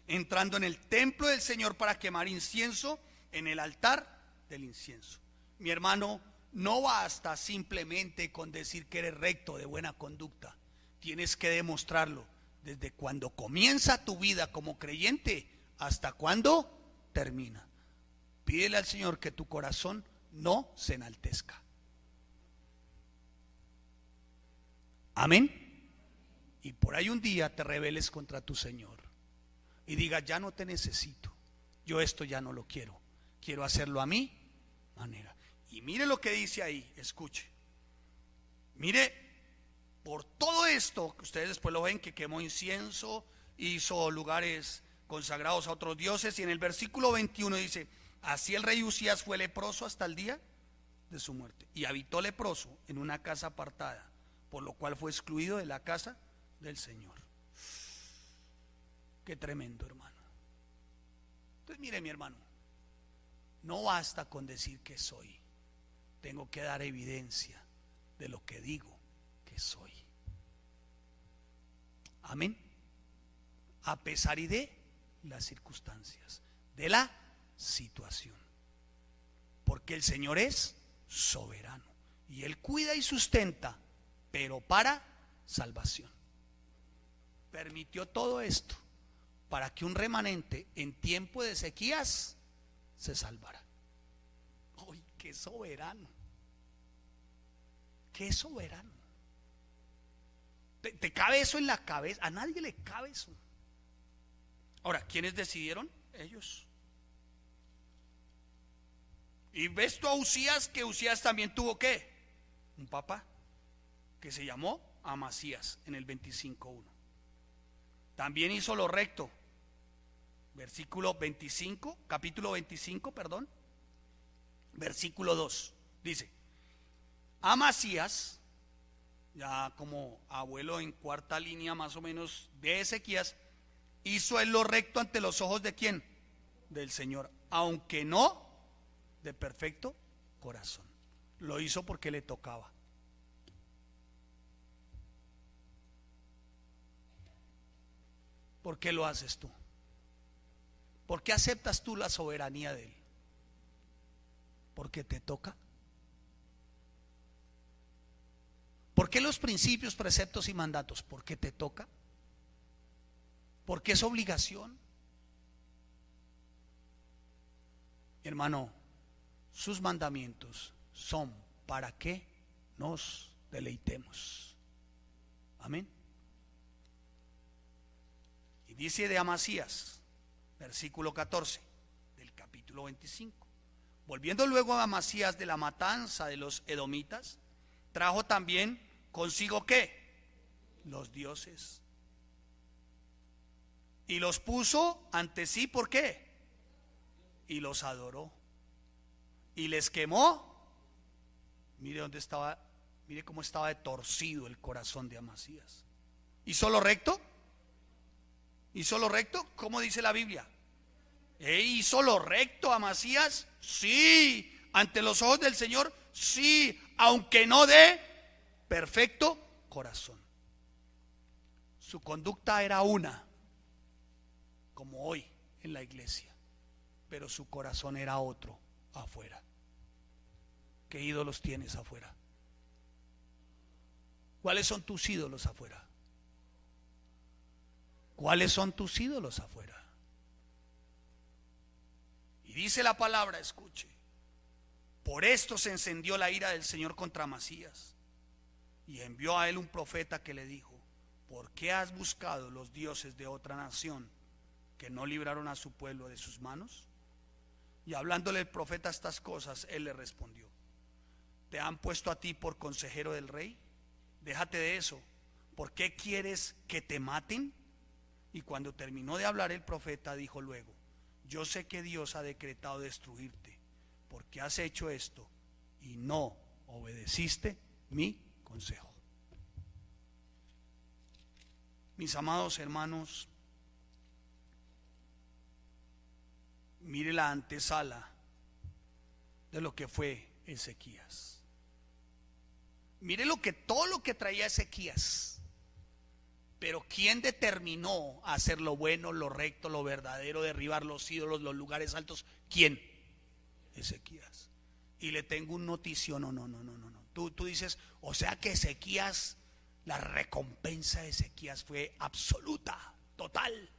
Speaker 1: entrando en el templo del Señor para quemar incienso en el altar del incienso. Mi hermano, no basta simplemente con decir que eres recto, de buena conducta. Tienes que demostrarlo desde cuando comienza tu vida como creyente hasta cuando termina. Pídele al Señor que tu corazón no se enaltezca. Amén. Y por ahí un día te rebeles contra tu Señor y digas: ya no te necesito, yo esto ya no lo quiero, quiero hacerlo a mi manera. Y mire lo que dice ahí, escuche. Mire, por todo esto, que ustedes después lo ven, que quemó incienso, hizo lugares consagrados a otros dioses, y en el versículo 21 dice: así el rey Usías fue leproso hasta el día de su muerte, y habitó leproso en una casa apartada, por lo cual fue excluido de la casa del Señor. Qué tremendo, hermano. Entonces mire, mi hermano, no basta con decir que soy, tengo que dar evidencia de lo que digo que soy. Amén. A pesar y de las circunstancias, de la situación, porque el Señor es soberano y Él cuida y sustenta, pero para salvación. Permitió todo esto para que un remanente en tiempo de sequías se salvara. ¡Ay, qué soberano! ¡Qué soberano! ¿Te cabe eso en la cabeza? A nadie le cabe eso. Ahora, ¿quiénes decidieron? Ellos. Y ves tú a Usías, que Usías también tuvo ¿qué? Un papá que se llamó Amasías en el 25:1. También hizo lo recto. Versículo 25, capítulo 25, perdón. Versículo 2. Dice: Amasías, ya como abuelo en cuarta línea más o menos de Ezequías, hizo él lo recto ante los ojos de ¿quién? Del Señor, aunque no de perfecto corazón. Lo hizo porque le tocaba. ¿Por qué lo haces tú? ¿Por qué aceptas tú la soberanía de Él? ¿Porque te toca? ¿Por qué los principios, preceptos y mandatos? ¿Porque te toca? ¿Porque es obligación? Hermano, sus mandamientos son para que nos deleitemos. Amén. Y dice de Amasías, versículo 14 del capítulo 25: volviendo luego a Amasías de la matanza de los edomitas, trajo también consigo ¿qué? Los dioses, y los puso ante sí. ¿Por qué? Y los adoró y les quemó. Mire dónde estaba, mire cómo estaba de torcido el corazón de Amasías. ¿Hizo lo recto? ¿Hizo lo recto? ¿Cómo dice la Biblia? ¿Hizo lo recto Amasías? Sí. ¿Ante los ojos del Señor? Sí. Aunque no de perfecto corazón. Su conducta era una, como hoy en la iglesia, pero su corazón era otro afuera. ¿Qué ídolos tienes afuera? ¿Cuáles son tus ídolos afuera? ¿Cuáles son tus ídolos afuera? Y dice la palabra, escuche, por esto se encendió la ira del Señor contra Amasías y envió a él un profeta que le dijo: ¿por qué has buscado los dioses de otra nación que no libraron a su pueblo de sus manos? Y hablándole el profeta estas cosas, él le respondió: ¿te han puesto a ti por consejero del rey? Déjate de eso. ¿Por qué quieres que te maten? Y cuando terminó de hablar el profeta, dijo luego: yo sé que Dios ha decretado destruirte, porque has hecho esto y no obedeciste mi consejo. Mis amados hermanos, mire la antesala de lo que fue Ezequías. Mire todo lo que traía Ezequías. Pero ¿quién determinó hacer lo bueno, lo recto, lo verdadero, derribar los ídolos, los lugares altos? ¿Quién? Ezequías. Y le tengo un noticio. No. Tú dices, o sea que Ezequías, la recompensa de Ezequías fue absoluta, total.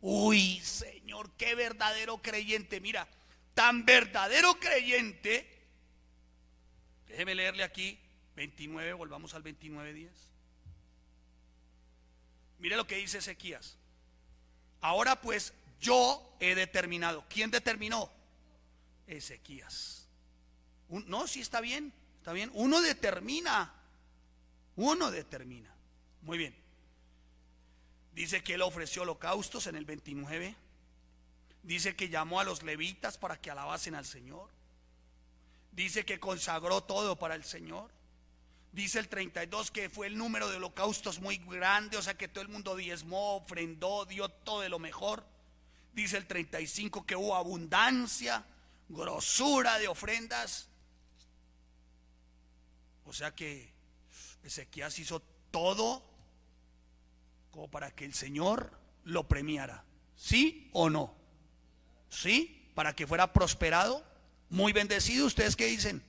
Speaker 1: Uy, Señor, qué verdadero creyente. Mira, tan verdadero creyente. Déjeme leerle aquí 29, volvamos al 29:10. Mire lo que dice Ezequías. Ahora pues yo he determinado. ¿Quién determinó? Ezequías. No, sí está bien, está bien. Uno determina. Muy bien. Dice que él ofreció holocaustos en el 29. Dice que llamó a los levitas para que alabasen al Señor. Dice que consagró todo para el Señor. Dice el 32 que fue el número de holocaustos muy grande, o sea que todo el mundo diezmó, ofrendó, dio todo de lo mejor. Dice el 35 que hubo abundancia, grosura de ofrendas. O sea que Ezequías hizo todo como para que el Señor lo premiara. ¿Sí o no? ¿Sí? Para que fuera prosperado, muy bendecido. ¿Ustedes qué dicen?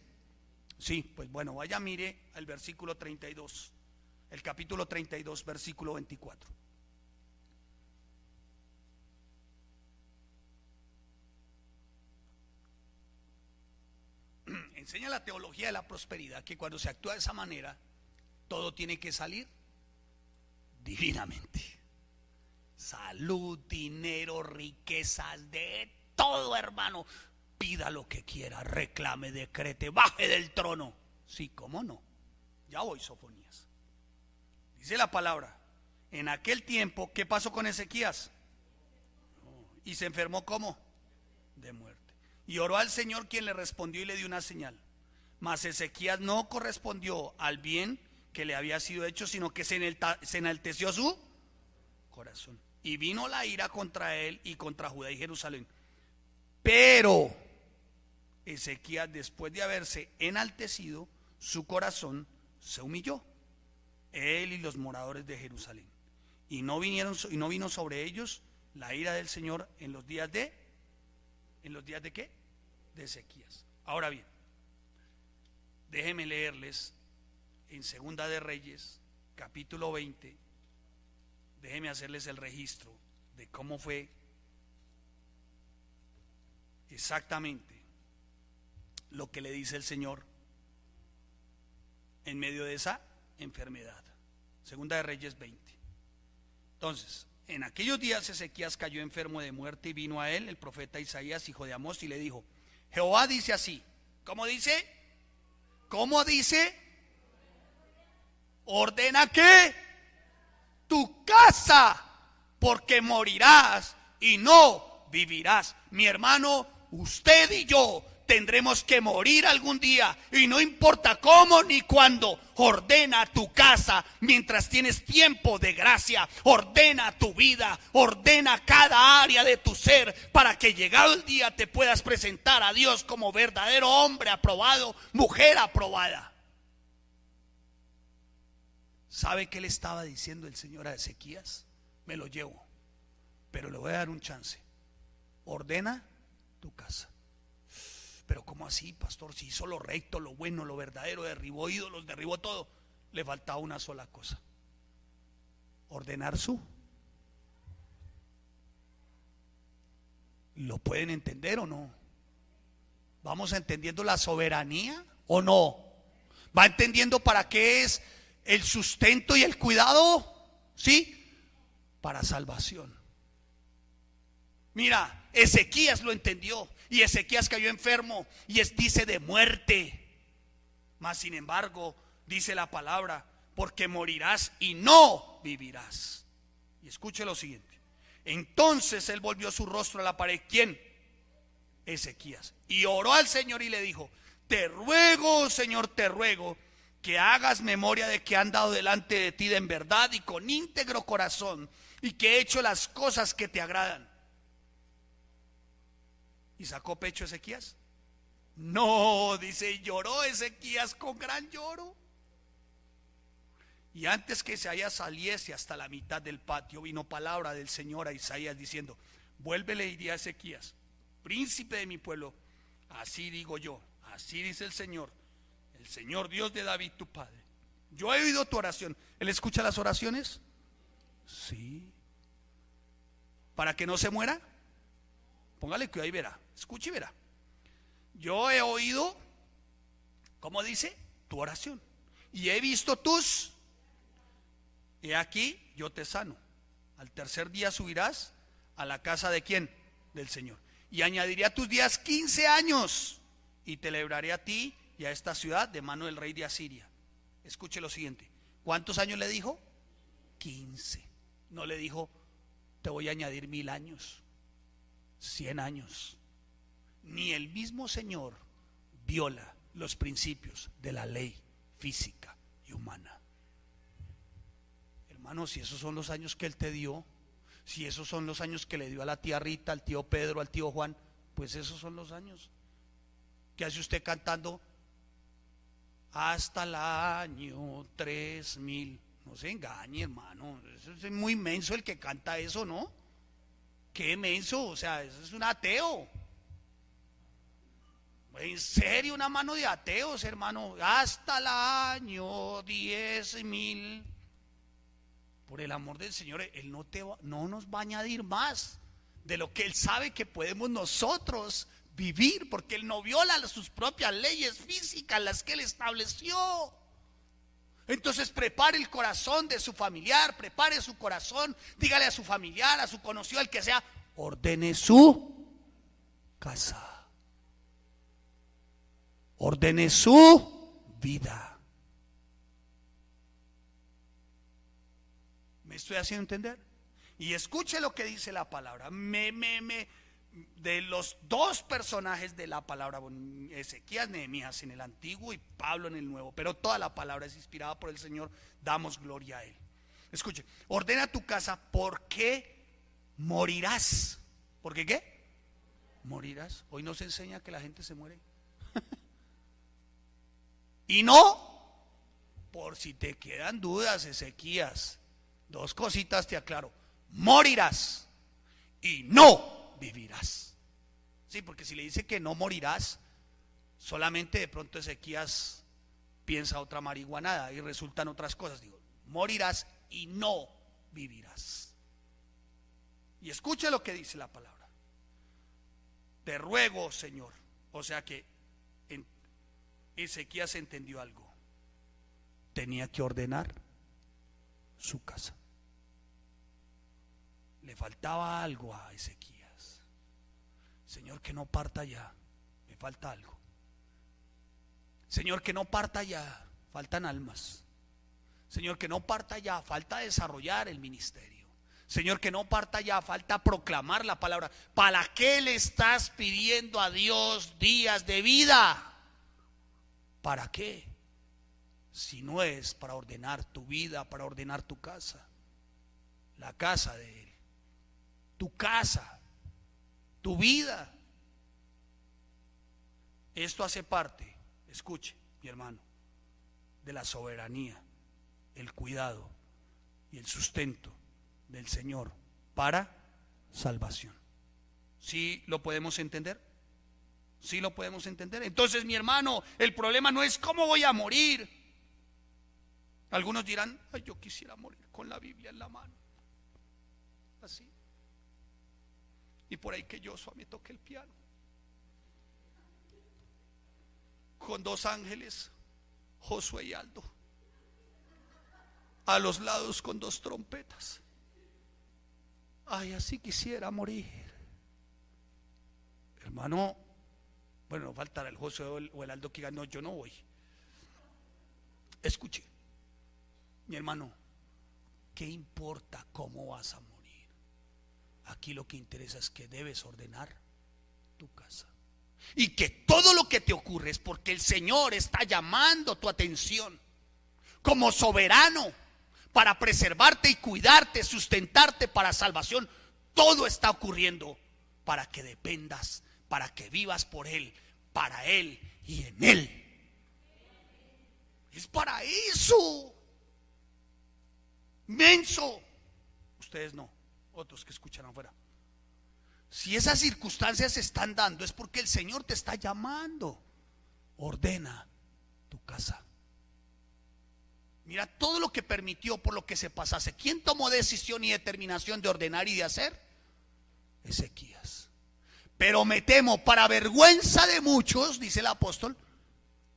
Speaker 1: Sí, pues bueno, vaya, mire el versículo 32, el capítulo 32, versículo 24. Enseña la teología de la prosperidad, que cuando se actúa de esa manera, todo tiene que salir divinamente. Salud, dinero, riquezas, de todo, hermano. Pida lo que quiera, reclame, decrete, baje del trono. Sí, cómo no. Ya voy, Sofonías. Dice la palabra: en aquel tiempo, ¿qué pasó con Ezequías? Y se enfermó, ¿cómo? De muerte. Y oró al Señor, quien le respondió y le dio una señal. Mas Ezequías no correspondió al bien que le había sido hecho, sino que se enalteció su corazón. Y vino la ira contra él y contra Judá y Jerusalén. Pero Ezequías, después de haberse enaltecido, su corazón se humilló, él y los moradores de Jerusalén. Y no vino sobre ellos la ira del Señor en los días de ¿qué? De Ezequías. Ahora bien, déjenme leerles en Segunda de Reyes, capítulo 20. Déjenme hacerles el registro de cómo fue exactamente lo que le dice el Señor en medio de esa enfermedad. Segunda de Reyes 20. Entonces, en aquellos días Ezequías cayó enfermo de muerte y vino a él el profeta Isaías, hijo de Amós, y le dijo: Jehová dice así. ¿Cómo dice? ¿Cómo dice? Ordena que tu casa, porque morirás y no vivirás. Mi hermano, usted y yo tendremos que morir algún día, y no importa cómo ni cuándo. Ordena tu casa mientras tienes tiempo de gracia. Ordena tu vida, ordena cada área de tu ser, para que llegado el día te puedas presentar a Dios como verdadero hombre aprobado, mujer aprobada. ¿Sabe qué le estaba diciendo el Señor a Ezequías? Me lo llevo, pero le voy a dar un chance. Ordena tu casa. Pero ¿cómo así, pastor? Si hizo lo recto, lo bueno, lo verdadero, derribó ídolos, derribó todo. Le faltaba una sola cosa: ordenar su. ¿Lo pueden entender o no? ¿Vamos entendiendo la soberanía o no? ¿Va entendiendo para qué es el sustento y el cuidado? ¿Sí? Para salvación. Mira, Ezequías lo entendió, y Ezequías cayó enfermo, y dice de muerte. Mas sin embargo, dice la palabra: porque morirás y no vivirás. Y escuche lo siguiente: entonces él volvió su rostro a la pared. ¿Quién? Ezequías. Y oró al Señor y le dijo: te ruego, Señor, te ruego que hagas memoria de que he andado delante de ti en verdad y con íntegro corazón, y que he hecho las cosas que te agradan. ¿Y sacó pecho Ezequías? No, dice, lloró Ezequías con gran lloro. Y antes que Isaías saliese hasta la mitad del patio, vino palabra del Señor a Isaías diciendo: vuélvele y di a Ezequías, príncipe de mi pueblo, así digo yo, así dice el Señor Dios de David tu padre: yo he oído tu oración. ¿Él escucha las oraciones? Sí. ¿Para que no se muera? Póngale cuidado y verá, escuche y verá. Yo he oído, ¿cómo dice? Tu oración. Y he visto tus. He aquí, yo te sano. Al tercer día subirás a la casa de ¿quién? Del Señor. Y añadiré a tus días 15 años, y te libraré a ti y a esta ciudad de mano del rey de Asiria. Escuche lo siguiente: ¿cuántos años le dijo? 15. No le dijo: te voy a añadir 1000 años, 100 años. Ni el mismo Señor viola los principios de la ley física y humana. Hermano, si esos son los años que Él te dio, si esos son los años que le dio a la tía Rita, al tío Pedro, al tío Juan, pues esos son los años. ¿Qué hace usted cantando? Hasta el año 3000. No se engañe, hermano. Eso es muy menso el que canta eso, ¿no? Qué menso, o sea, eso es un ateo. En serio, una mano de ateos, hermano. Hasta el año 10.000. Por el amor del Señor, Él no nos va a añadir más de lo que Él sabe que podemos nosotros vivir, porque Él no viola sus propias leyes físicas, las que Él estableció. Entonces prepare el corazón de su familiar, prepare su corazón, dígale a su familiar, a su conocido, al que sea: ordene su casa, ordene su vida. ¿Me estoy haciendo entender? Y escuche lo que dice la palabra. De los dos personajes de la palabra, Ezequías, Nehemías en el Antiguo y Pablo en el Nuevo, pero toda la palabra es inspirada por el Señor, damos gloria a Él. Escuche: ordena tu casa porque morirás. ¿Por qué qué? Morirás. Hoy nos enseña que la gente se muere. Y no, por si te quedan dudas, Ezequías, dos cositas te aclaro: morirás y no vivirás. Sí, porque si le dice que no morirás, solamente de pronto Ezequías piensa otra marihuanada y resultan otras cosas. Digo, morirás y no vivirás. Y escuche lo que dice la palabra: te ruego, Señor. O sea que Ezequías entendió algo: tenía que ordenar su casa. Le faltaba algo a Ezequías. Señor, que no parta ya, me falta algo. Señor, que no parta ya, faltan almas. Señor, que no parta ya, falta desarrollar el ministerio. Señor, que no parta ya, falta proclamar la palabra. ¿Para qué le estás pidiendo a Dios días de vida? ¿Para qué? Si no es para ordenar tu vida, para ordenar tu casa, la casa de Él, tu casa, tu vida. Esto hace parte, escuche, mi hermano, de la soberanía, el cuidado y el sustento del Señor para salvación. ¿Sí lo podemos entender? ¿Sí lo podemos entender? Entonces, mi hermano, el problema no es cómo voy a morir. Algunos dirán, ay, yo quisiera morir con la Biblia en la mano, así, y por ahí que yo me toque el piano con dos ángeles, Josué y Aldo, a los lados con dos trompetas. Ay, así quisiera morir. Hermano, bueno, no faltará el Josué o el Aldo que diga, no, yo no voy. Escuche, mi hermano, ¿qué importa cómo vas a morir? Aquí lo que interesa es que debes ordenar tu casa. Y que todo lo que te ocurre es porque el Señor está llamando tu atención como soberano para preservarte y cuidarte, sustentarte para salvación. Todo está ocurriendo para que dependas, para que vivas por Él, para Él y en Él. Es para eso. Menso. Ustedes no, otros que escuchan afuera. Si esas circunstancias se están dando es porque el Señor te está llamando. Ordena tu casa. Mira todo lo que permitió por lo que se pasase. ¿Quién tomó decisión y determinación de ordenar y de hacer? Ezequías. Pero me temo, para vergüenza de muchos, dice el apóstol,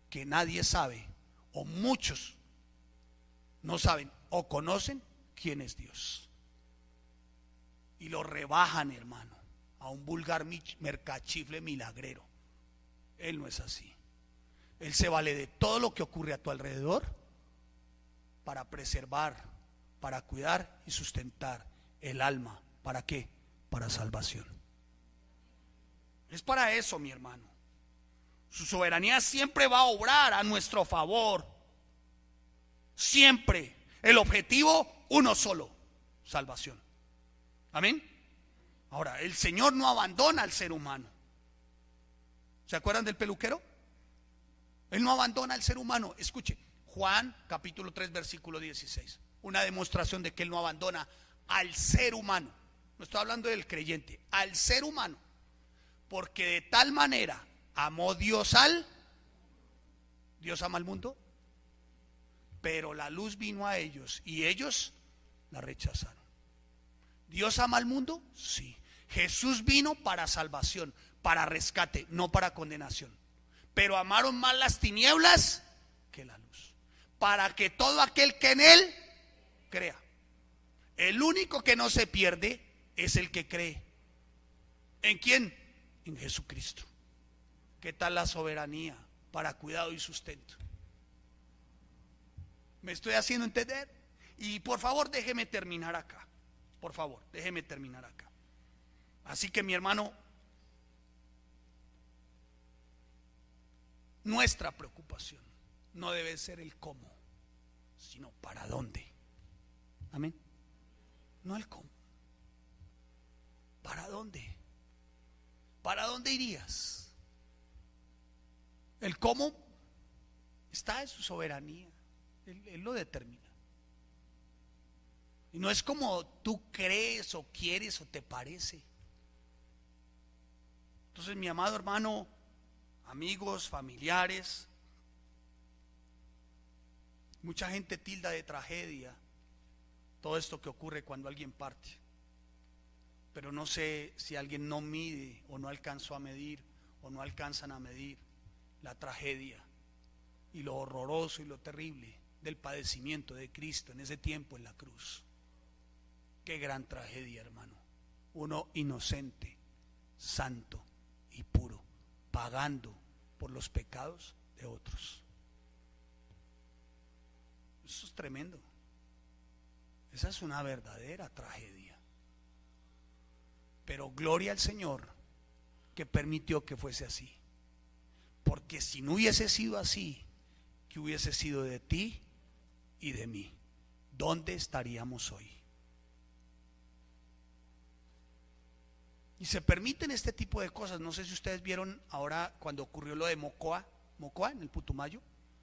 Speaker 1: que nadie sabe, o muchos no saben o conocen quién es Dios. Y lo rebajan, hermano, a un vulgar mercachifle milagrero. Él no es así. Él se vale de todo lo que ocurre a tu alrededor para preservar, para cuidar y sustentar el alma. ¿Para qué? Para salvación. Es para eso, mi hermano. Su soberanía siempre va a obrar a nuestro favor. Siempre. El objetivo, uno solo: salvación. Amén. Ahora, el Señor no abandona al ser humano. ¿Se acuerdan del peluquero? Él no abandona al ser humano. Escuche, Juan capítulo 3 versículo 16. Una demostración de que Él no abandona al ser humano. No estoy hablando del creyente, al ser humano. Porque de tal manera amó Dios al... ¿Dios ama al mundo? Pero la luz vino a ellos y ellos la rechazaron. ¿Dios ama al mundo? Sí. Jesús vino para salvación, para rescate, no para condenación. Pero amaron más las tinieblas que la luz, para que todo aquel que en Él crea. El único que no se pierde es el que cree. ¿En quién? En Jesucristo. ¿Qué tal la soberanía para cuidado y sustento? ¿Me estoy haciendo entender? Y por favor déjeme terminar acá. Por favor, déjeme terminar acá. Así que, mi hermano, nuestra preocupación no debe ser el cómo, sino para dónde. Amén. No el cómo. ¿Para dónde? ¿Para dónde irías? El cómo está en su soberanía. Él lo determina. Y no es como tú crees o quieres o te parece. Entonces, mi amado hermano, amigos, familiares, mucha gente tilda de tragedia todo esto que ocurre cuando alguien parte. Pero no sé si alguien no mide o no alcanzó a medir o no alcanzan a medir la tragedia y lo horroroso y lo terrible del padecimiento de Cristo en ese tiempo en la cruz. Qué gran tragedia, hermano. Uno inocente, santo y puro, pagando por los pecados de otros. Eso es tremendo. Esa es una verdadera tragedia. Pero gloria al Señor que permitió que fuese así. Porque si no hubiese sido así, ¿qué hubiese sido de ti y de mí? ¿Dónde estaríamos hoy? Y se permiten este tipo de cosas. No sé si ustedes vieron ahora cuando ocurrió lo de Mocoa en el Putumayo,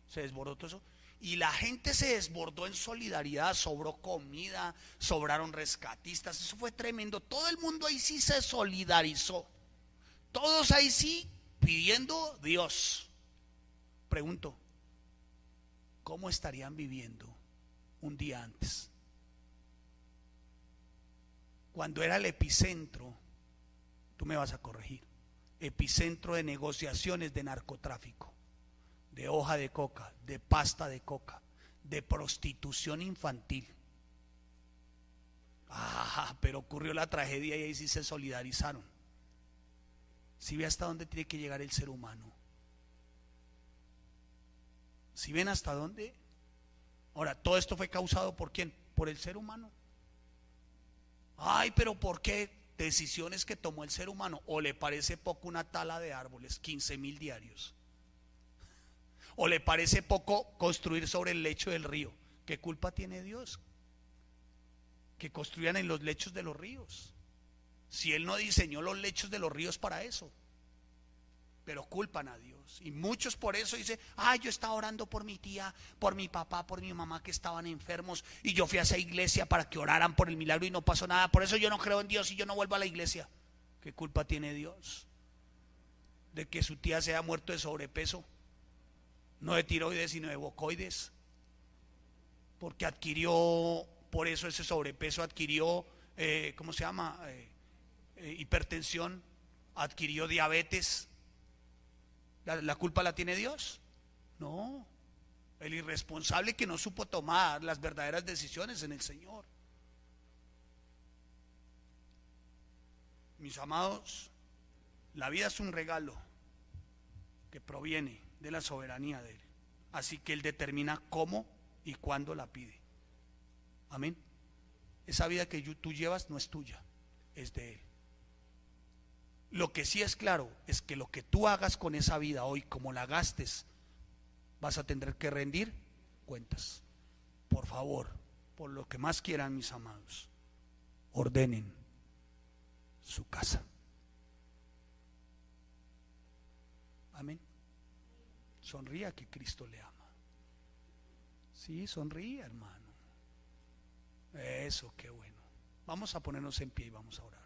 Speaker 1: se desbordó eso. Y la gente se desbordó en solidaridad, sobró comida, sobraron rescatistas, eso fue tremendo. Todo el mundo ahí sí se solidarizó. Todos ahí sí pidiendo Dios. Pregunto, ¿cómo estarían viviendo un día antes? Cuando era el epicentro, tú me vas a corregir, epicentro de negociaciones de narcotráfico, de hoja de coca, de pasta de coca, de prostitución infantil. Pero ocurrió la tragedia y ahí sí se solidarizaron. Si ve hasta dónde tiene que llegar el ser humano. Si ven hasta dónde. Ahora, todo esto fue causado ¿por quién? Por el ser humano. Pero ¿por qué? Decisiones que tomó el ser humano. ¿O le parece poco una tala de árboles, 15,000 diarios? ¿O le parece poco construir sobre el lecho del río? ¿Qué culpa tiene Dios? Que construyan en los lechos de los ríos, si Él no diseñó los lechos de los ríos para eso. Pero culpan a Dios. Y muchos por eso dicen: yo estaba orando por mi tía, por mi papá, por mi mamá que estaban enfermos, y yo fui a esa iglesia para que oraran por el milagro y no pasó nada, por eso yo no creo en Dios y yo no vuelvo a la iglesia. ¿Qué culpa tiene Dios de que su tía se haya muerto de sobrepeso? No de tiroides sino de bocoides, porque adquirió, por eso ese sobrepeso adquirió ¿cómo se llama? Hipertensión, adquirió diabetes. ¿La culpa la tiene Dios? No, el irresponsable que no supo tomar las verdaderas decisiones en el Señor. Mis amados, la vida es un regalo que proviene de la soberanía de Él. Así que Él determina cómo y cuándo la pide. Amén. Esa vida que tú llevas no es tuya, es de Él. Lo que sí es claro es que lo que tú hagas con esa vida hoy, como la gastes, vas a tener que rendir cuentas. Por favor, por lo que más quieran, mis amados, ordenen su casa. Amén. Sonría que Cristo le ama. Sí, sonríe, hermano. Eso, qué bueno. Vamos a ponernos en pie y vamos a orar.